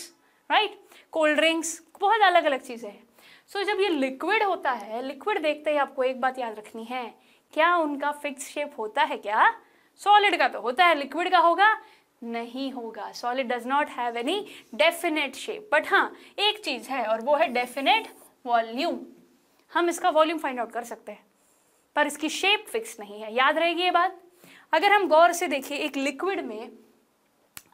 S1: राइट, कोल्ड ड्रिंक्स, बहुत अलग अलग चीजें हैं। सो जब ये लिक्विड होता है, लिक्विड देखते ही आपको एक बात याद रखनी है, क्या उनका फिक्स शेप होता है क्या? सॉलिड का तो होता है, लिक्विड का होगा? नहीं होगा। Solid does not have any definite shape, but हाँ एक चीज है और वो है डेफिनेट वॉल्यूम। हम इसका वॉल्यूम फाइंड आउट कर सकते हैं, पर इसकी शेप फिक्स नहीं है। याद रहेगी ये बात। अगर हम गौर से देखिए एक लिक्विड में,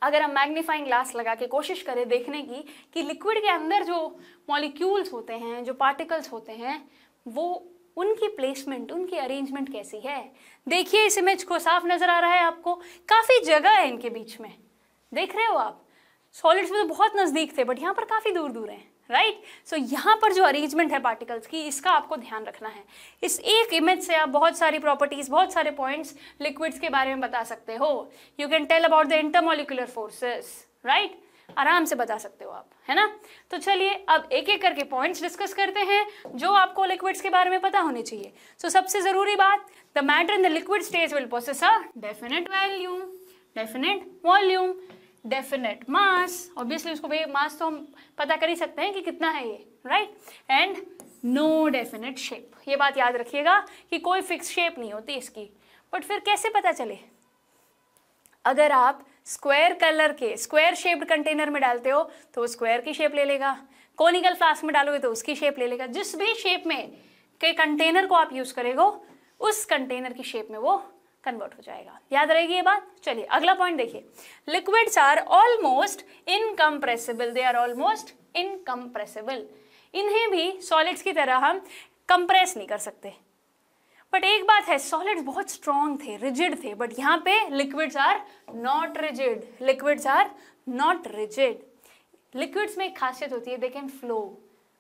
S1: अगर हम मैग्नीफाइंग ग्लास लगा के कोशिश करें देखने की कि लिक्विड के अंदर जो मॉलिक्यूल्स होते हैं, जो पार्टिकल्स होते हैं, वो उनकी प्लेसमेंट, उनकी अरेंजमेंट कैसी है। देखिए इस इमेज को, साफ नजर आ रहा है आपको? काफी जगह है इनके बीच में, देख रहे हो आप? सॉलिड्स में तो बहुत नजदीक थे, बट यहाँ पर काफी दूर दूर हैं, राइट। सो यहाँ पर जो अरेंजमेंट है पार्टिकल्स की, इसका आपको ध्यान रखना है। इस एक इमेज से आप बहुत सारी प्रॉपर्टीज, बहुत सारे पॉइंट्स लिक्विड्स के बारे में बता सकते हो। You can tell about the intermolecular forces, right, आराम से बता सकते हो आप, है ना। तो चलिए अब एक एक करके पॉइंट्स डिस्कस करते हैं जो आपको लिक्विड्स के बारे में पता होने चाहिए। सो सबसे जरूरी बात, the matter in the liquid stage will possess a definite value, definite volume, definite mass. Obviously उसको मास तो हम पता कर ही सकते हैं कि कितना है ये, right, and no definite shape. ये बात याद रखिएगा कि कोई फिक्स शेप नहीं होती इसकी। बट फिर कैसे पता चले? अगर आप स्क्वायर कलर के, स्क्वायर शेप्ड कंटेनर में डालते हो तो वो स्क्वायर की शेप ले लेगा, कोनिकल फ्लास्क में डालोगे तो उसकी शेप ले लेगा। जिस भी शेप में के कंटेनर को आप यूज करेगो, उस कंटेनर की शेप में वो कन्वर्ट हो जाएगा। याद रहेगी ये बात। चलिए अगला पॉइंट देखिए, liquids are almost incompressible. They are almost incompressible. इन्हें भी सॉलिड्स की तरह हम कंप्रेस नहीं कर सकते। बट एक बात है, सॉलिड्स बहुत स्ट्रॉन्ग थे, रिजिड थे, बट यहाँ पे liquids are not rigid. Liquids are not rigid. Liquids में एक खासियत होती है, दे कैन फ्लो,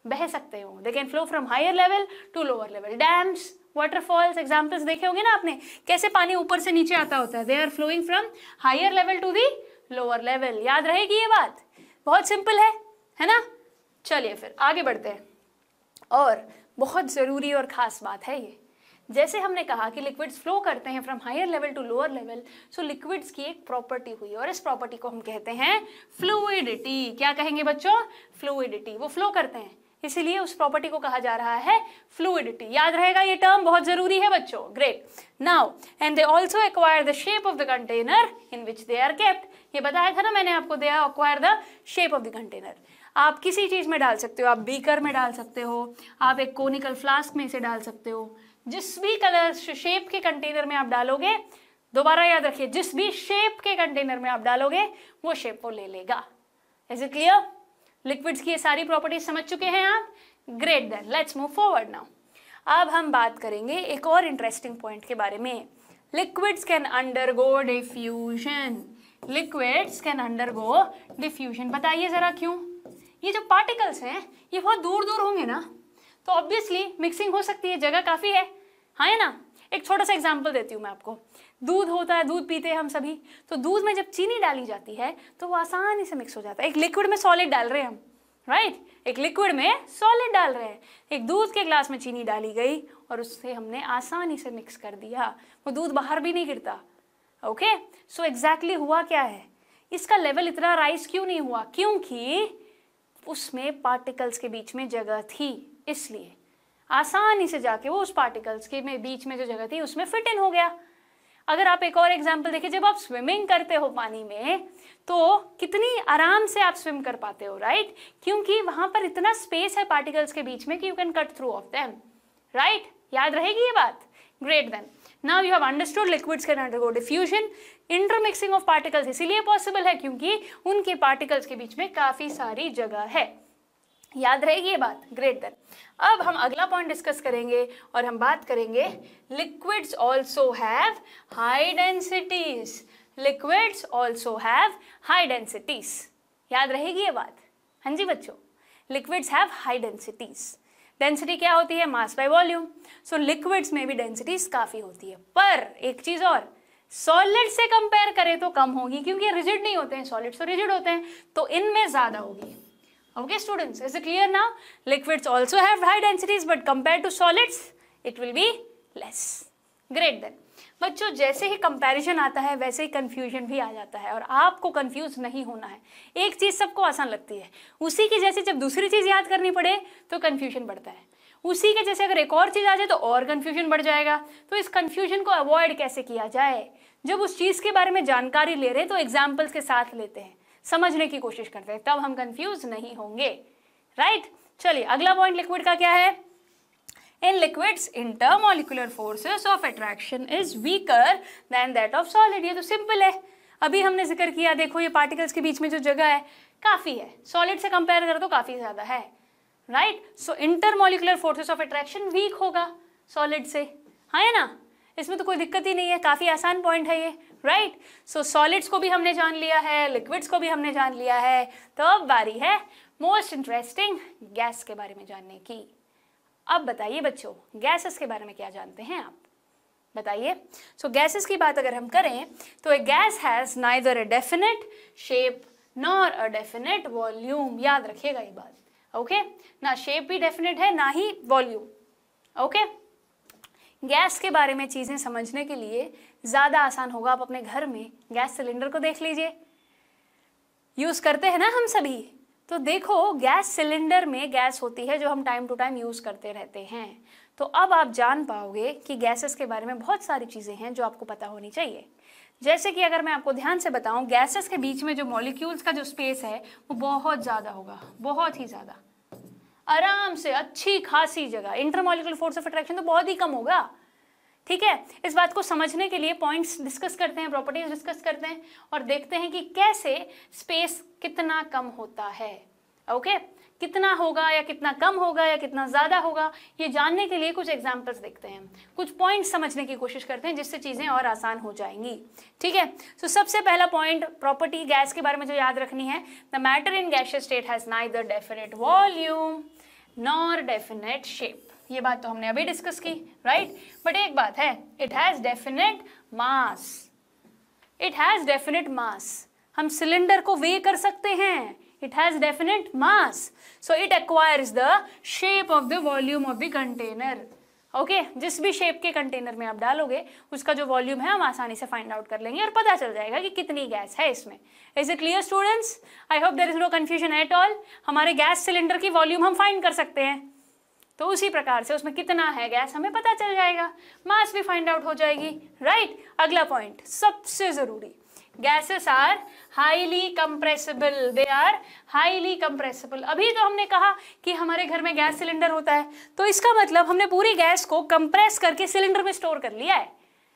S1: बह सकते हो। They can flow from higher level to lower level. Dams, waterfalls, examples देखे होंगे ना आपने, कैसे पानी ऊपर से नीचे आता होता है। They are flowing from higher level to the lower level. याद रहेगी ये बात, बहुत सिंपल है ना। चलिए फिर आगे बढ़ते हैं। और बहुत ज़रूरी और ख़ास बात है ये, जैसे हमने कहा कि लिक्विड्स फ्लो करते हैं from higher level to lower level, so liquids की एक प्रॉपर्टी हुई और इस प्रॉपर्टी को हम कहते हैं फ्लूइडिटी। क्या कहेंगे बच्चों? फ्लूइडिटी। वो फ्लो करते हैं, इसीलिए उस प्रॉपर्टी को कहा जा रहा है फ्लूइडिटी। याद रहेगा ये टर्म, बहुत जरूरी है बच्चों। Great. Now and they also acquire the shape of the container in which they are kept. ये बताया था ना मैंने आपको, they are acquire the shape of the container. आप किसी चीज में डाल सकते हो, आप बीकर में डाल सकते हो, आप एक कोनिकल फ्लास्क में इसे डाल सकते हो। जिस भी कलर शेप के कंटेनर में आप डालोगे, दोबारा याद रखिए, जिस भी शेप के कंटेनर में आप डालोगे वो शेप वो ले लेगा। Is it clear? लिक्विड्स की ये सारी प्रॉपर्टीज समझ चुके हैं आप? Great, then let's move forward now. अब हम बात करेंगे एक और इंटरेस्टिंग पॉइंट के बारे में। Liquids can undergo diffusion. Liquids can undergo diffusion. बताइए जरा क्यों? ये जो पार्टिकल्स हैं ये बहुत दूर दूर होंगे ना, तो ऑब्वियसली मिक्सिंग हो सकती है, जगह काफी है, हाँ है ना। एक छोटा सा एग्जांपल देती हूँ मैं आपको। दूध होता है, दूध पीते हैं हम सभी, तो दूध में जब चीनी डाली जाती है तो वो आसानी से मिक्स हो जाता है। एक लिक्विड में सॉलिड डाल रहे हैं हम, राइट, एक लिक्विड में सॉलिड डाल रहे हैं, एक दूध के ग्लास में चीनी डाली गई और उससे हमने आसानी से मिक्स कर दिया, वो दूध बाहर भी नहीं गिरता। ओके, सो एग्जैक्टली हुआ क्या है, इसका लेवल इतना राइज क्यों नहीं हुआ, क्योंकि उसमें पार्टिकल्स के बीच में जगह थी, इसलिए आसानी से जाके वो उस पार्टिकल्स के बीच में जो जगह थी उसमें फिट इन हो गया। अगर आप एक और एग्जांपल देखिए, जब आप स्विमिंग करते हो पानी में तो कितनी आराम से आप स्विम कर पाते हो, राइट, क्योंकि वहां पर इतना स्पेस है पार्टिकल्स के बीच में कि you can cut through of them, right. याद रहेगी ये बात? Great, then now you have understood liquids can undergo diffusion. Intermixing of particles इसीलिए पॉसिबल है क्योंकि उनके पार्टिकल्स के बीच में काफी सारी जगह है। याद रहेगी ये बात? ग्रेट, देन अब हम अगला पॉइंट डिस्कस करेंगे और हम बात करेंगे liquids also have high densities. Liquids also have high densities. याद रहेगी ये बात? हाँ जी बच्चों, liquids have high densities. Density क्या होती है? Mass by volume. So liquids में भी डेंसिटीज काफी होती है, पर एक चीज और, सॉलिड से कंपेयर करें तो कम होगी क्योंकि रिजिड नहीं होते हैं, सॉलिड्स तो रिजिड होते हैं, तो इनमें ज्यादा होगी। Okay students, is it clear now? Liquids also have high densities but compared to solids it will be less. Great then. बच्चों जैसे ही कंपैरिजन आता है वैसे ही कंफ्यूजन भी आ जाता है और आपको कंफ्यूज नहीं होना है। एक चीज सबको आसान लगती है, उसी की जैसे जब दूसरी चीज याद करनी पड़े तो कंफ्यूजन बढ़ता है, उसी के जैसे अगर एक और चीज आ जाए तो और कंफ्यूजन बढ़ जाएगा। तो इस कंफ्यूजन को अवॉइड कैसे किया जाए? जब उस चीज के बारे में जानकारी ले रहे हैं तो एग्जाम्पल्स के साथ लेते हैं, समझने की कोशिश करते हैं, तब हम कंफ्यूज नहीं होंगे, राइट। चलिए अगला पॉइंट लिक्विड का क्या है? In liquids intermolecular forces of attraction is weaker then that of solid. ये तो सिंपल है, अभी हमने जिक्र किया, देखो ये पार्टिकल्स के बीच में जो जगह है काफी है, सॉलिड से कंपेयर करो तो काफी ज्यादा है, right. So intermolecular forces of attraction weak होगा सॉलिड से, हाँ है ना, इसमें तो कोई दिक्कत ही नहीं है, काफी आसान पॉइंट है ये, राइट। सो सॉलिड्स को भी हमने जान लिया है, लिक्विड्स को भी हमने जान लिया है, तो अब बारी है मोस्ट इंटरेस्टिंग गैस के बारे में जानने की। अब बताइए बच्चों, गैसेस के बारे में क्या जानते हैं आप? बताइए। सो गैसेस की बात अगर हम करें तो a gas has neither a definite shape nor a definite volume. याद रखिएगा ये बात, ओके, ना शेप भी डेफिनेट है ना ही वॉल्यूम, ओके। गैस के बारे में चीज़ें समझने के लिए ज़्यादा आसान होगा, आप अपने घर में गैस सिलेंडर को देख लीजिए, यूज़ करते हैं ना हम सभी, तो देखो गैस सिलेंडर में गैस होती है जो हम टाइम टू टाइम यूज़ करते रहते हैं। तो अब आप जान पाओगे कि गैसेस के बारे में बहुत सारी चीज़ें हैं जो आपको पता होनी चाहिए। जैसे कि अगर मैं आपको ध्यान से बताऊं, गैसेस के बीच में जो मॉलिक्यूल्स का जो स्पेस है वो बहुत ज़्यादा होगा, बहुत ही ज़्यादा, आराम से अच्छी खासी जगह। इंटरमॉलिक्यूलर फोर्स ऑफ अट्रैक्शन तो बहुत ही कम होगा, ठीक है। इस बात को समझने के लिए पॉइंट्स डिस्कस करते हैं, प्रॉपर्टीज डिस्कस करते हैं और देखते हैं कि कैसे स्पेस कितना कम होता है, ओके, कितना होगा या कितना कम होगा या कितना ज़्यादा होगा, ये जानने के लिए कुछ एग्जाम्पल्स देखते हैं, कुछ पॉइंट्स समझने की कोशिश करते हैं जिससे चीज़ें और आसान हो जाएंगी, ठीक है। तो सबसे पहला पॉइंट, प्रॉपर्टी गैस के बारे में जो याद रखनी है, the matter in gaseous state has neither definite volume nor definite shape. ये बात तो हमने अभी डिस्कस की, राइट। बट एक बात है, it has definite mass, it has definite मास। हम सिलेंडर को वे कर सकते हैं, it has definite mass, so it acquires the shape of the volume of the container, okay। जिस भी शेप के कंटेनर में आप डालोगे उसका जो वॉल्यूम है हम आसानी से फाइंड आउट कर लेंगे और पता चल जाएगा कि कितनी गैस है इसमें। Is it clear students? I hope there is no confusion at all. हमारे गैस सिलेंडर की वॉल्यूम हम फाइंड कर सकते हैं, तो उसी प्रकार से उसमें कितना है गैस हमें पता चल जाएगा, मास भी फाइंड आउट हो जाएगी, राइट। अगला पॉइंट सबसे जरूरी, gases are highly compressible, they are highly compressible. अभी तो हमने कहा कि हमारे घर में गैस सिलेंडर होता है, तो इसका मतलब हमने पूरी गैस को कंप्रेस करके सिलेंडर में स्टोर कर लिया है,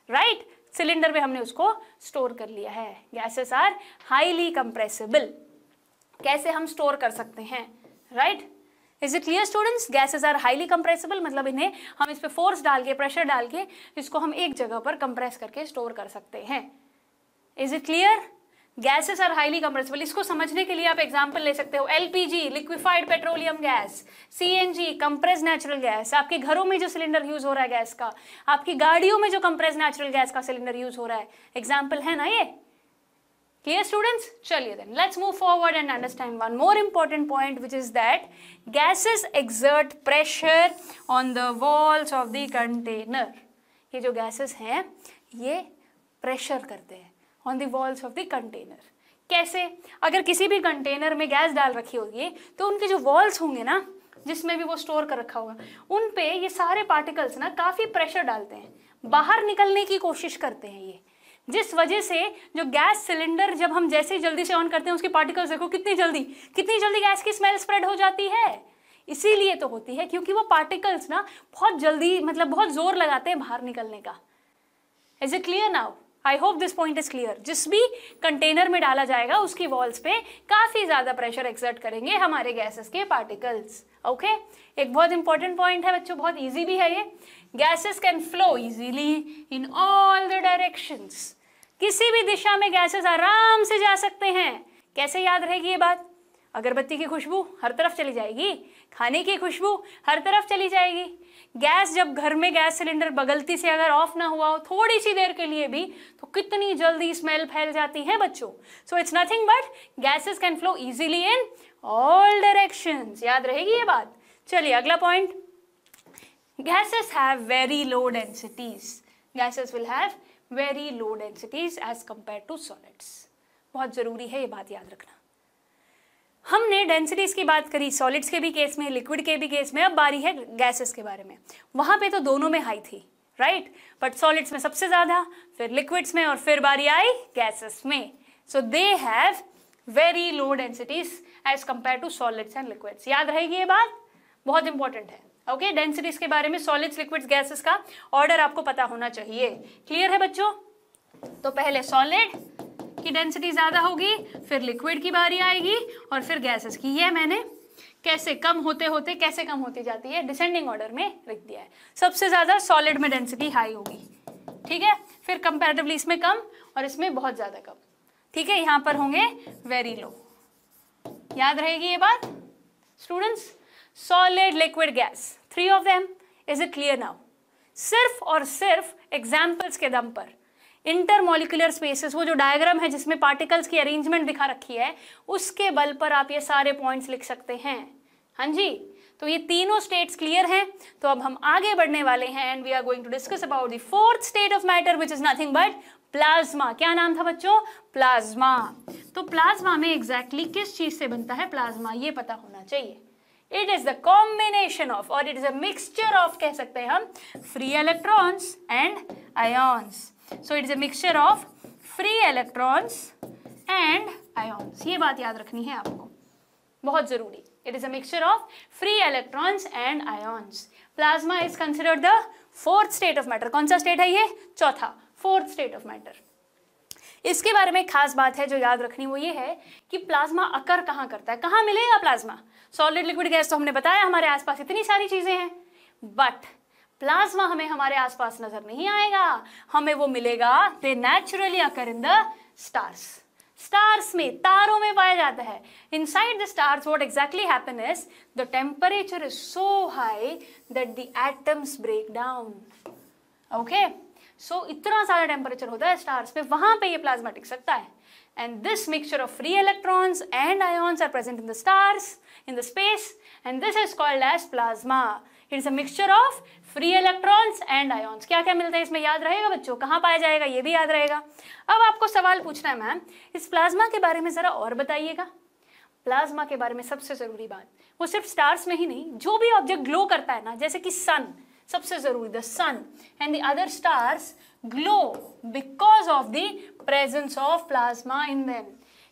S1: राइट। सिलेंडर में हमने उसको स्टोर कर लिया है। गैसेस आर हाईली कंप्रेसिबल, कैसे हम स्टोर कर सकते हैं, right. Is it clear students? Gases are highly compressible मतलब इन्हें हम इस पे फोर्स डाल के, प्रेशर डाल के इसको हम एक जगह पर कंप्रेस करके स्टोर कर सकते हैं। Is it clear? Gases are highly compressible. इसको समझने के लिए आप एग्जांपल ले सकते हो, LPG liquefied petroleum gas, CNG compressed natural gas, आपके घरों में जो सिलेंडर यूज हो रहा है गैस का, आपकी गाड़ियों में जो कंप्रेस्ड नेचुरल गैस का सिलेंडर यूज हो रहा है, एग्जाम्पल है ना ये। Clear students? चलिए then let's move forward and understand one more important point which is that gases exert pressure on the walls of the container. ये जो गैसेस हैं ये प्रेशर करते हैं on the walls of the container. कैसे? अगर किसी भी कंटेनर में गैस डाल रखी होगी तो उनके जो वॉल्स होंगे ना, जिसमें भी वो स्टोर कर रखा होगा, उन पे ये सारे पार्टिकल्स ना काफी प्रेशर डालते हैं, बाहर निकलने की कोशिश करते हैं ये, जिस वजह से जो गैस सिलेंडर जब हम जैसे ही जल्दी से ऑन करते हैं उसके पार्टिकल्स देखो कितनी जल्दी गैस की स्मेल स्प्रेड हो जाती है। इसीलिए तो होती है क्योंकि वो पार्टिकल्स ना बहुत जल्दी, मतलब बहुत जोर लगाते हैं बाहर निकलने का। Is it clear now? I hope this point is clear. जिस भी कंटेनर में डाला जाएगा उसकी वॉल्स पे काफी ज्यादा प्रेशर एक्सर्ट करेंगे हमारे गैसेस के पार्टिकल्स। ओके, एक बहुत इंपॉर्टेंट पॉइंट है बच्चों, बहुत इजी भी है ये। Gases can flow easily in all the directions. किसी भी दिशा में गैसेस आराम से जा सकते हैं। कैसे याद रहेगी ये बात? अगरबत्ती की खुशबू हर तरफ चली जाएगी, खाने की खुशबू हर तरफ चली जाएगी। गैस जब घर में गैस सिलेंडर बगलती से अगर ऑफ ना हुआ हो थोड़ी सी देर के लिए भी, तो कितनी जल्दी स्मेल फैल जाती है बच्चों। So it's nothing but gases can flow easily in all directions. याद रहेगी ये बात? चलिए अगला point, gases have very low densities. Gases will have very low densities as compare to solids. बहुत जरूरी है ये बात याद रखना। हमने डेंसिटीज की बात करी सॉलिड्स के भी केस में, लिक्विड के भी केस में, अब बारी है गैसेस के बारे में। वहां पे तो दोनों में हाई थी, राइट, बट सॉलिड्स में सबसे ज्यादा, फिर लिक्विड्स में, और फिर बारी आई गैसेस में। So they have very low densities as compare to solids and liquids. याद रहेगी ये बात? बहुत इंपॉर्टेंट है। ओके, डेंसिटीज के बारे में सॉलिड्स, लिक्विड्स, गैसेस का ऑर्डर आपको पता होना चाहिए। क्लियर है बच्चों? तो पहले सॉलिड की डेंसिटी ज्यादा होगी, फिर लिक्विड की बारी आएगी, और फिर गैसेस की। ये मैंने कैसे कम होते होते कैसे कम होती जाती है डिसेंडिंग ऑर्डर में लिख दिया है। सबसे ज्यादा सॉलिड में डेंसिटी हाई होगी, ठीक है, फिर कंपैरेटिवली इसमें कम और इसमें बहुत ज्यादा कम, ठीक है। यहां पर होंगे वेरी लो। याद रहेगी ये बात students? Solid, liquid, gas, 3 of them. Is it clear now? सिर्फ और सिर्फ एग्जाम्पल्स के दम पर, इंटरमॉलिक्यूलर स्पेसेस, वो जो डायग्राम है जिसमें पार्टिकल्स की अरेंजमेंट दिखा रखी है, उसके बल पर आप ये सारे पॉइंट्स लिख सकते हैं। हाँ जी, तो ये तीनों स्टेट्स क्लियर हैं। तो अब हम आगे बढ़ने वाले हैं and we are going to discuss about the fourth state of matter which is nothing but plasma. क्या नाम था बच्चों? प्लाज्मा। तो प्लाज्मा में एग्जैक्टली किस चीज से बनता है प्लाज्मा, ये पता होना चाहिए। It is the combination of, और it is a mixture of, कह सकते हैं हम, free electrons and ions. So it is a mixture of free electrons and ions. ये बात याद रखनी है आपको, बहुत जरूरी। It is a mixture of free electrons and ions. Plasma is considered the fourth state of matter. कौन सा स्टेट है ये? चौथा, fourth state of matter. इसके बारे में खास बात है जो याद रखनी, वो ये है कि प्लाज्मा अकर कहाँ करता है, कहाँ मिलेगा प्लाज्मा? सॉलिड, लिक्विड, गैस तो हमने बताया, हमारे आसपास इतनी सारी चीजें हैं, बट प्लाज्मा हमें हमारे आसपास नजर नहीं आएगा, हमें वो मिलेगा, they naturally occur in the stars. Stars में, तारों में पाया जाता है। Inside the stars what exactly happen is the temperature is so high that the atoms break down. Okay, so इतना ज्यादा टेम्परेचर होता है स्टार्स पे, वहां पे ये प्लाज्मा टिक सकता है। And this mixture of free electrons and ions are present in the stars, in the space, and this is called as plasma. It is a mixture of free electrons and ions. क्या क्या मिलता है इसमें? याद रहेगा बच्चों? कहाँ पाया जाएगा ये भी याद रहेगा। अब आपको सवाल पूछना है, मैम इस प्लाज्मा के बारे में जरा और बताइएगा। प्लाज्मा के बारे में सबसे जरूरी बात, वो सिर्फ स्टार्स में ही नहीं, जो भी ऑब्जेक्ट ग्लो करता है ना, जैसे कि सन, सबसे जरूरी, the sun and the other stars glow because of the presence of plasma in them.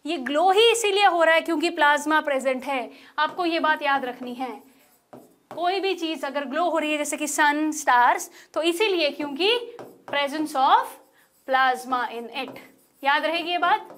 S1: ये ग्लो ही इसीलिए हो रहा है क्योंकि प्लाज्मा प्रेजेंट है। आपको ये बात याद रखनी है। कोई भी चीज अगर ग्लो हो रही है जैसे कि सन, स्टार्स, तो इसीलिए क्योंकि presence of plasma in it. याद रहेगी ये बात,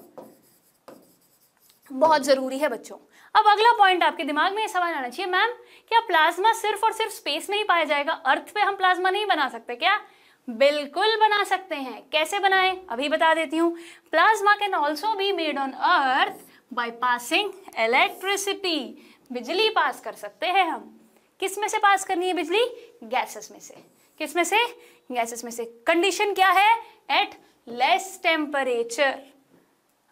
S1: बहुत जरूरी है बच्चों। अब अगला पॉइंट आपके दिमाग में ये सवाल आना चाहिए, मैम क्या प्लाज्मा सिर्फ और सिर्फ स्पेस में ही पाया जाएगा? अर्थ पे हम प्लाज्मा नहीं बना सकते क्या? बिल्कुल बना सकते हैं। कैसे बनाएं अभी बता देती हूँ। Plasma can also be made on earth by passing electricity. बिजली पास कर सकते हैं हम। किस में से पास करनी है बिजली? गैसेस में से। किस में से? गैसेस में से। कंडीशन क्या है? At less temperature.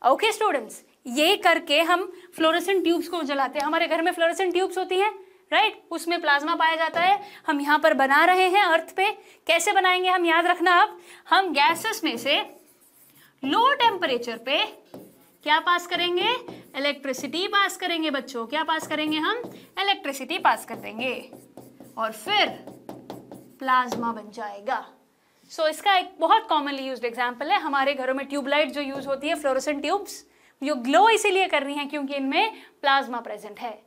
S1: Okay students, ये करके हम फ्लोरेसेंट ट्यूब्स को जलाते हैं। हमारे घर में फ्लोरेसेंट ट्यूब्स होती हैं, राइट? उसमें प्लाज्मा पाया जाता है। हम यहाँ पर बना रहे हैं अर्थ पे। कैसे बनाएंगे हम याद रखना। अब हम गैसेस में से लो टेम्परेचर पे क्या पास करेंगे? इलेक्ट्रिसिटी पास करेंगे बच्चों। क्या पास करेंगे हम? इलेक्ट्रिसिटी पास कर देंगे और फिर प्लाज्मा बन जाएगा। सो इसका एक बहुत कॉमनली यूज्ड एग्जांपल है हमारे घरों में ट्यूबलाइट जो यूज होती है, फ्लोरोसेंट ट्यूब्स, जो ग्लो इसीलिए कर रही हैं क्योंकि इनमें प्लाज्मा प्रेजेंट है।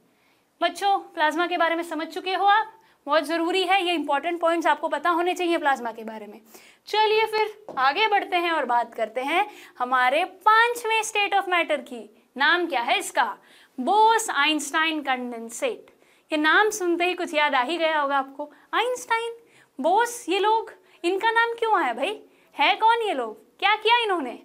S1: बच्चों, प्लाज्मा के बारे में समझ चुके हो आप? बहुत जरूरी है, ये इंपॉर्टेंट पॉइंट्स आपको पता होने चाहिए प्लाज्मा के बारे में। चलिए फिर आगे बढ़ते हैं और बात करते हैं हमारे 5वें स्टेट ऑफ मैटर की। नाम क्या है इसका? बोस-आइंस्टाइन कंडेंसेट। ये नाम सुनते ही कुछ याद आ ही गया होगा आपको। आइंस्टाइन, बोस, ये लोग, इनका नाम क्यों आया भाई? है कौन ये लोग? क्या किया इन्होंने?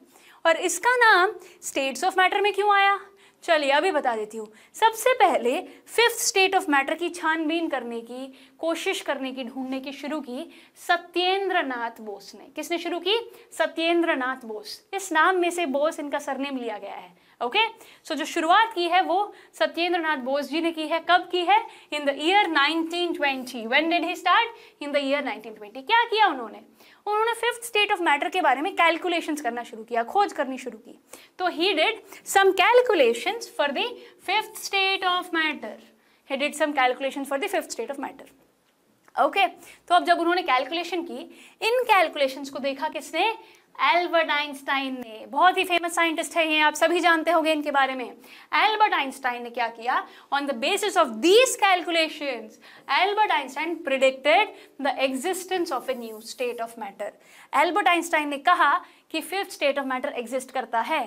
S1: और इसका नाम स्टेट्स ऑफ मैटर में क्यों आया? चलिए अभी बता देती हूँ। सबसे पहले 5th स्टेट ऑफ मैटर की छानबीन करने की कोशिश करने की, ढूंढने की शुरू की सत्येंद्रनाथ बोस ने। किसने शुरू की? सत्येंद्रनाथ बोस। इस नाम में से बोस इनका सरनेम लिया गया है। ओके, सो जो शुरुआत की है वो सत्येंद्रनाथ बोस जी ने की है। कब की है? In the year 1920। When did he start? In the year 1920। क्या किया उन्होंने? उन्होंने 5th स्टेट ऑफ मैटर के बारे में कैलकुलेशंस करना शुरू किया, खोज करनी शुरू की। तो he did some calculations for the 5th state of matter. He did some calculations for the 5th state of matter. Okay, तो अब जब उन्होंने कैलकुलेशन की, इन कैलकुलेशंस को देखा किसने? एल्बर्ट आइंस्टाइन ने। बहुत ही फेमस साइंटिस्ट है ये, आप सभी जानते होंगे इनके बारे में। एल्बर्ट आइंस्टाइन ने क्या किया? On the basis of these calculations, Albert Einstein predicted the existence of a new state of matter. Albert Einstein ने कहा कि 5th state of matter exist करता है।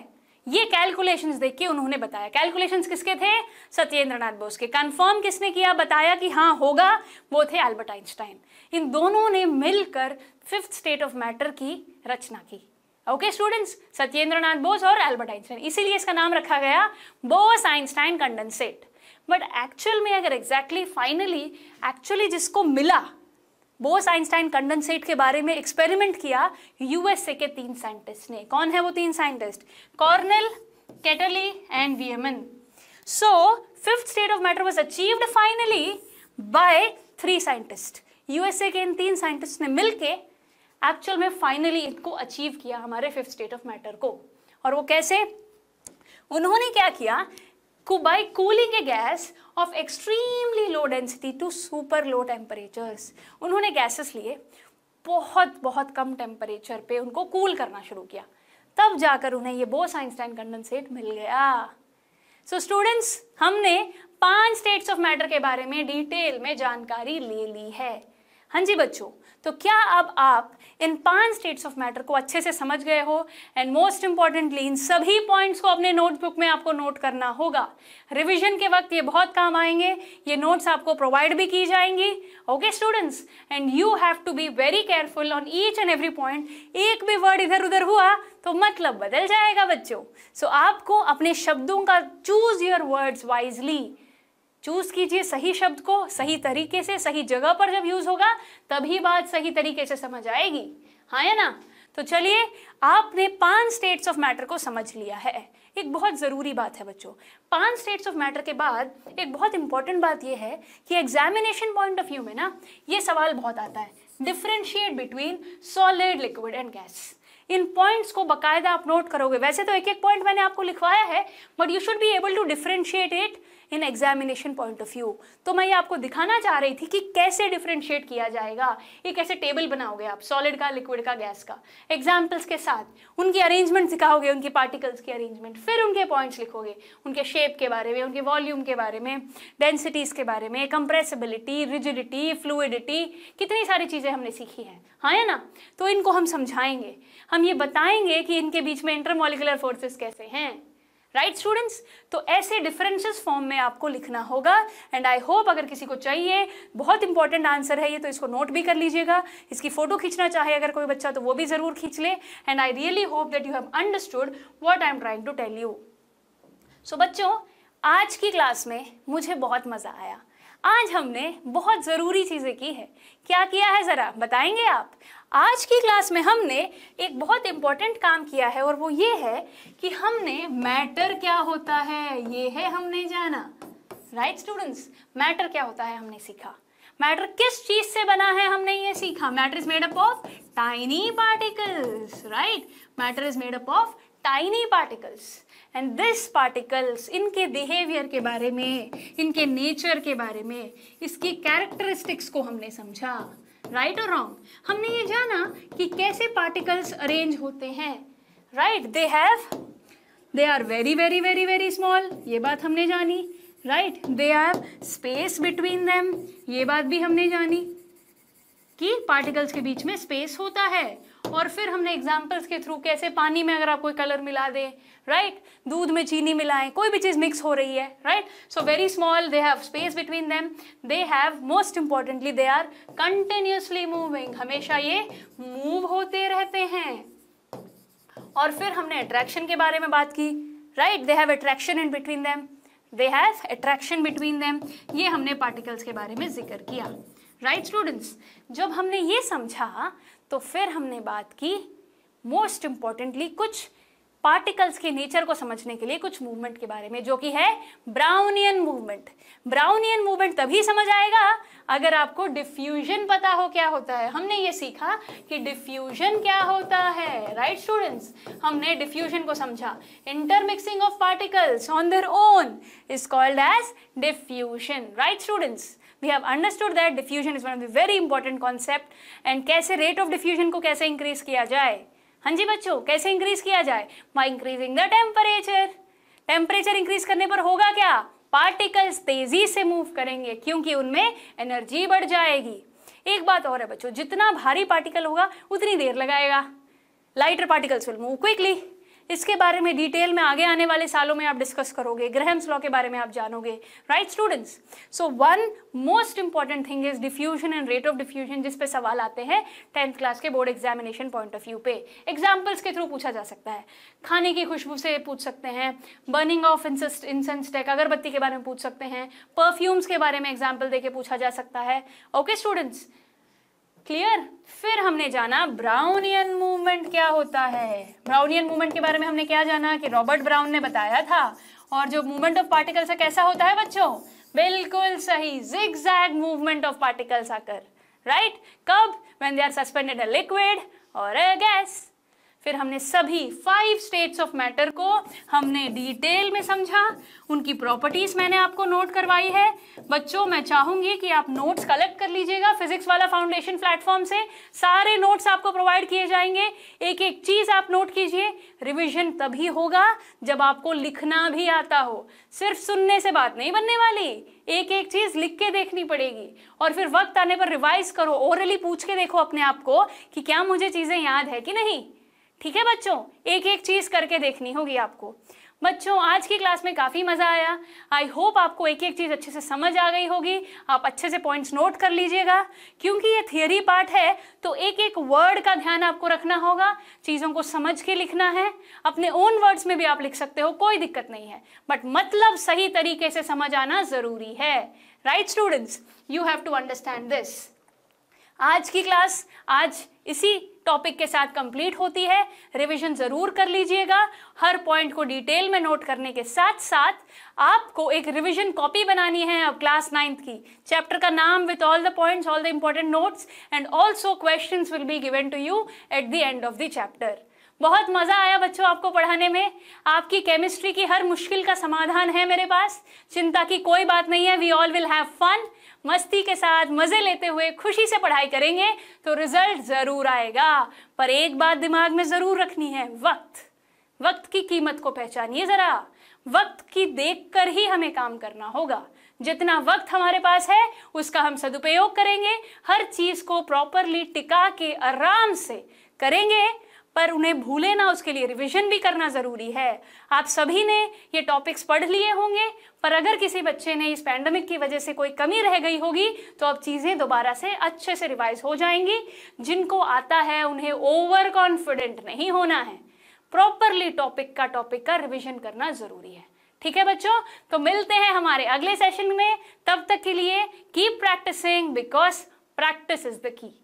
S1: ये कैलकुलेशंस देख के उन्होंने बताया। कैलकुलेशंस किसके थे? सत्येंद्रनाथ बोस के। कंफर्म किसने किया, बताया कि हाँ होगा? वो थे एल्बर्ट आइंस्टाइन। इन दोनों ने मिलकर 5th स्टेट ऑफ मैटर की रचना की। ओके स्टूडेंट्स, सत्येंद्रनाथ बोस और एल्बर्ट आइंस्टाइन, इसीलिए इसका नाम रखा गया बोस-आइंस्टाइन कंडेंसेट। बट एक्चुअल में अगर एग्जैक्टली फाइनली एक्चुअली जिसको मिला बोस-आइंस्टाइन कंडेंसेट के बारे में एक्सपेरिमेंट किया यूएसए के 3 साइंटिस्ट ने। कौन है वो 3 scientist? Cornell, Ketterle and Wieman. So 5th state of matter was achieved finally by 3 scientist. USA के इन 3 साइंटिस्ट ने मिलके एक्चुअल में फाइनली इनको अचीव किया, हमारे 5th स्टेट ऑफ मैटर को। और वो कैसे? उन्होंने क्या किया? by cooling a gas of extremely low density to super low temperatures। उन्होंने गैसेस लिए, बहुत कम टेम्परेचर पे उनको कूल करना शुरू किया, तब जाकर उन्हें ये बोस-आइंस्टाइन कंडेंसेट मिल गया। सो स्टूडेंट्स, हमने 5 स्टेट्स ऑफ मैटर के बारे में डिटेल में जानकारी ले ली है। हाँ जी बच्चों, तो क्या अब आप इन 5 स्टेट्स ऑफ मैटर को अच्छे से समझ गए हो? एंड मोस्ट इंपॉर्टेंटली इन सभी पॉइंट्स को अपने नोटबुक में आपको नोट करना होगा। रिवीजन के वक्त ये बहुत काम आएंगे। ये नोट्स आपको प्रोवाइड भी की जाएंगी। Okay students, and you have to be very careful on each and every point. एक भी वर्ड इधर उधर हुआ तो मतलब बदल जाएगा बच्चों। सो आपको अपने शब्दों का choose your words wisely. Choose कीजिए सही शब्द को, सही तरीके से, सही जगह पर जब यूज होगा तभी बात सही तरीके से समझ आएगी। हाँ या ना? तो चलिए, आपने 5 स्टेट्स ऑफ मैटर को समझ लिया है। एक बहुत जरूरी बात है बच्चों, 5 स्टेट्स ऑफ मैटर के बाद एक बहुत इंपॉर्टेंट बात यह है कि एग्जामिनेशन पॉइंट ऑफ व्यू में ना ये सवाल बहुत आता है, differentiate between solid, liquid and gas. In points को बकायदा आप नोट करोगे। वैसे तो एक एक पॉइंट मैंने आपको लिखवाया है, but you should be able to differentiate it in examination point of view. तो मैं ये आपको दिखाना चाह रही थी कि कैसे डिफरेंशिएट किया जाएगा। ये कैसे टेबल बनाओगे आप, सॉलिड का, लिक्विड का, गैस का, एग्जाम्पल्स के साथ उनकी अरेंजमेंट सिखाओगे, उनकी पार्टिकल्स की अरेंजमेंट, फिर उनके पॉइंट्स लिखोगे, उनके शेप के बारे में, उनके वॉल्यूम के बारे में, डेंसिटीज के बारे में, कंप्रेसिबिलिटी, रिजिडिटी, फ्लूइडिटी, कितनी सारी चीजें हमने सीखी हैं। हाँ है ना? तो इनको हम समझाएंगे, हम ये बताएंगे कि इनके बीच में इंटरमॉलिक्यूलर फोर्सेस कैसे हैं। राइट स्टूडेंट्स, तो ऐसे डिफरेंसेस फॉर्म में आपको लिखना होगा। एंड आई होप अगर किसी को चाहिए, बहुत इंपॉर्टेंट आंसर है ये, तो इसको नोट भी कर लीजिएगा। इसकी फोटो खींचना चाहे अगर कोई बच्चा तो वो भी जरूर खींच ले। And I really hope that you have understood what I am trying to tell you. So बच्चों, आज की क्लास में मुझे बहुत मजा आया। आज हमने बहुत ज़रूरी चीज़ें की है। क्या किया है ज़रा बताएंगे आप? आज की क्लास में हमने एक बहुत इंपॉर्टेंट काम किया है और वो ये है कि हमने मैटर क्या होता है ये है हमने जाना। राइट स्टूडेंट्स, मैटर क्या होता है हमने सीखा। मैटर किस चीज से बना है हमने ये सीखा। Matter is made up of tiny particles. Right, matter is made up of tiny particles and this particles, इनके बिहेवियर के बारे में, इनके नेचर के बारे में, इसकी कैरेक्टरिस्टिक्स को हमने समझा। राइट और रॉन्ग, हमने ये जाना कि कैसे पार्टिकल्स अरेंज होते हैं। Right, they are very very very very small, ये बात हमने जानी। Right, they are space between them, ये बात भी हमने जानी कि पार्टिकल्स के बीच में स्पेस होता है। और फिर हमने एग्जाम्पल्स के थ्रू कैसे पानी में अगर आप कोई कलर मिला दे, राइट, दूध में चीनी मिलाएं, कोई भी चीज मिक्स हो रही है, right, so very small, they have space between them, they have, most importantly, they are continuously moving, हमेशा ये मूव होते रहते हैं। और फिर हमने अट्रैक्शन के बारे में बात की। Right, they have attraction in between them, they have attraction between them, ये हमने पार्टिकल्स के बारे में जिक्र किया। राइट स्टूडेंट्स, जब हमने ये समझा तो फिर हमने बात की मोस्ट इंपॉर्टेंटली कुछ पार्टिकल्स के नेचर को समझने के लिए कुछ मूवमेंट के बारे में, जो कि है ब्राउनियन मूवमेंट। ब्राउनियन मूवमेंट तभी समझ आएगा अगर आपको डिफ्यूजन पता हो क्या होता है। हमने ये सीखा कि डिफ्यूजन क्या होता है। राइट स्टूडेंट्स, हमने डिफ्यूजन को समझा। Intermixing of particles on their own is called as diffusion. Right students, we have understood that diffusion is one of the very important concept and कैसे rate of diffusion को कैसे increase किया जाए। हाँ जी बच्चों, कैसे increase किया जाए? by increasing the temperature। temperature increase करने पर होगा क्या? particles तेजी से move करेंगे क्योंकि उनमें energy बढ़ जाएगी। एक बात और है बच्चों, जितना भारी पार्टिकल होगा उतनी देर लगाएगा। lighter particles will move quickly। इसके बारे में डिटेल में आगे आने वाले सालों में आप डिस्कस करोगे, ग्राहम्स लॉ के बारे में आप जानोगे। Right students, so one most important thing is diffusion and rate of diffusion, जिस पे सवाल आते हैं 10th क्लास के board examination point of view पे। एग्जाम्पल्स के थ्रू पूछा जा सकता है, खाने की खुशबू से पूछ सकते हैं, बर्निंग ऑफ इंसेंस स्टिक, अगरबत्ती के बारे में पूछ सकते हैं, परफ्यूम्स के बारे में एग्जाम्पल देके पूछा जा सकता है। Okay students, clear? फिर हमने जाना ब्राउनियन मूवमेंट क्या होता है। ब्राउनियन मूवमेंट के बारे में हमने क्या जाना कि रॉबर्ट ब्राउन ने बताया था। और जो मूवमेंट ऑफ पार्टिकल्स है कैसा होता है बच्चों? बिल्कुल सही, जिगजैग मूवमेंट ऑफ पार्टिकल्स आकर। राइट, कब? When they are suspended a liquid और अ गैस। फिर हमने सभी 5 स्टेट्स ऑफ मैटर को हमने डिटेल में समझा, उनकी प्रॉपर्टीज मैंने आपको नोट करवाई है। बच्चों, मैं चाहूंगी कि आप नोट्स कलेक्ट कर लीजिएगा फिजिक्स वाला फाउंडेशन प्लेटफॉर्म से। सारे नोट्स आपको प्रोवाइड किए जाएंगे, एक एक चीज आप नोट कीजिए। रिवीजन तभी होगा जब आपको लिखना भी आता हो, सिर्फ सुनने से बात नहीं बनने वाली, एक एक चीज लिख के देखनी पड़ेगी। और फिर वक्त आने पर रिवाइज करो, ओरली पूछ के देखो अपने आप को कि क्या मुझे चीजें याद है कि नहीं। ठीक है बच्चों, एक एक चीज करके देखनी होगी आपको। बच्चों, आज की क्लास में काफी मजा आया। आई होप आपको एक एक चीज अच्छे से समझ आ गई होगी। आप अच्छे से पॉइंट्स नोट कर लीजिएगा, क्योंकि ये थियरी पार्ट है तो एक एक वर्ड का ध्यान आपको रखना होगा, चीजों को समझ के लिखना है। अपने ओन वर्ड्स में भी आप लिख सकते हो, कोई दिक्कत नहीं है, बट मतलब सही तरीके से समझ आना जरूरी है। Right students, you have to understand this. आज की क्लास आज इसी टॉपिक के साथ कंप्लीट होती है। रिवीजन जरूर कर लीजिएगा, हर पॉइंट को डिटेल में नोट करने के साथ साथ आपको एक रिवीजन कॉपी बनानी है अब क्लास 9th की। चैप्टर का नाम with all the points, all the important notes and also questions will be given to you at the end of the chapter. बहुत मजा आया बच्चों आपको पढ़ाने में। आपकी केमिस्ट्री की हर मुश्किल का समाधान है मेरे पास, चिंता की कोई बात नहीं है। We all will have fun, मस्ती के साथ मजे लेते हुए खुशी से पढ़ाई करेंगे तो रिजल्ट जरूर आएगा। पर एक बात दिमाग में जरूर रखनी है, वक्त की कीमत को पहचानिए जरा। वक्त की देखकर ही हमें काम करना होगा। जितना वक्त हमारे पास है उसका हम सदुपयोग करेंगे, हर चीज को प्रॉपरली टिका के आराम से करेंगे। पर उन्हें भूले ना, उसके लिए रिवीजन भी करना ज़रूरी है। आप सभी ने ये टॉपिक्स पढ़ लिए होंगे, पर अगर किसी बच्चे ने इस पैंडमिक की वजह से कोई कमी रह गई होगी तो अब चीज़ें दोबारा से अच्छे से रिवाइज हो जाएंगी। जिनको आता है उन्हें ओवर कॉन्फिडेंट नहीं होना है, प्रॉपरली टॉपिक का रिवीजन करना ज़रूरी है। ठीक है बच्चों, तो मिलते हैं हमारे अगले सेशन में। तब तक के लिए keep practicing, because practice is the key.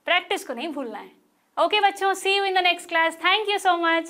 S1: Practice को नहीं भूलना है। ओके बच्चों, see you in the next class. Thank you so much.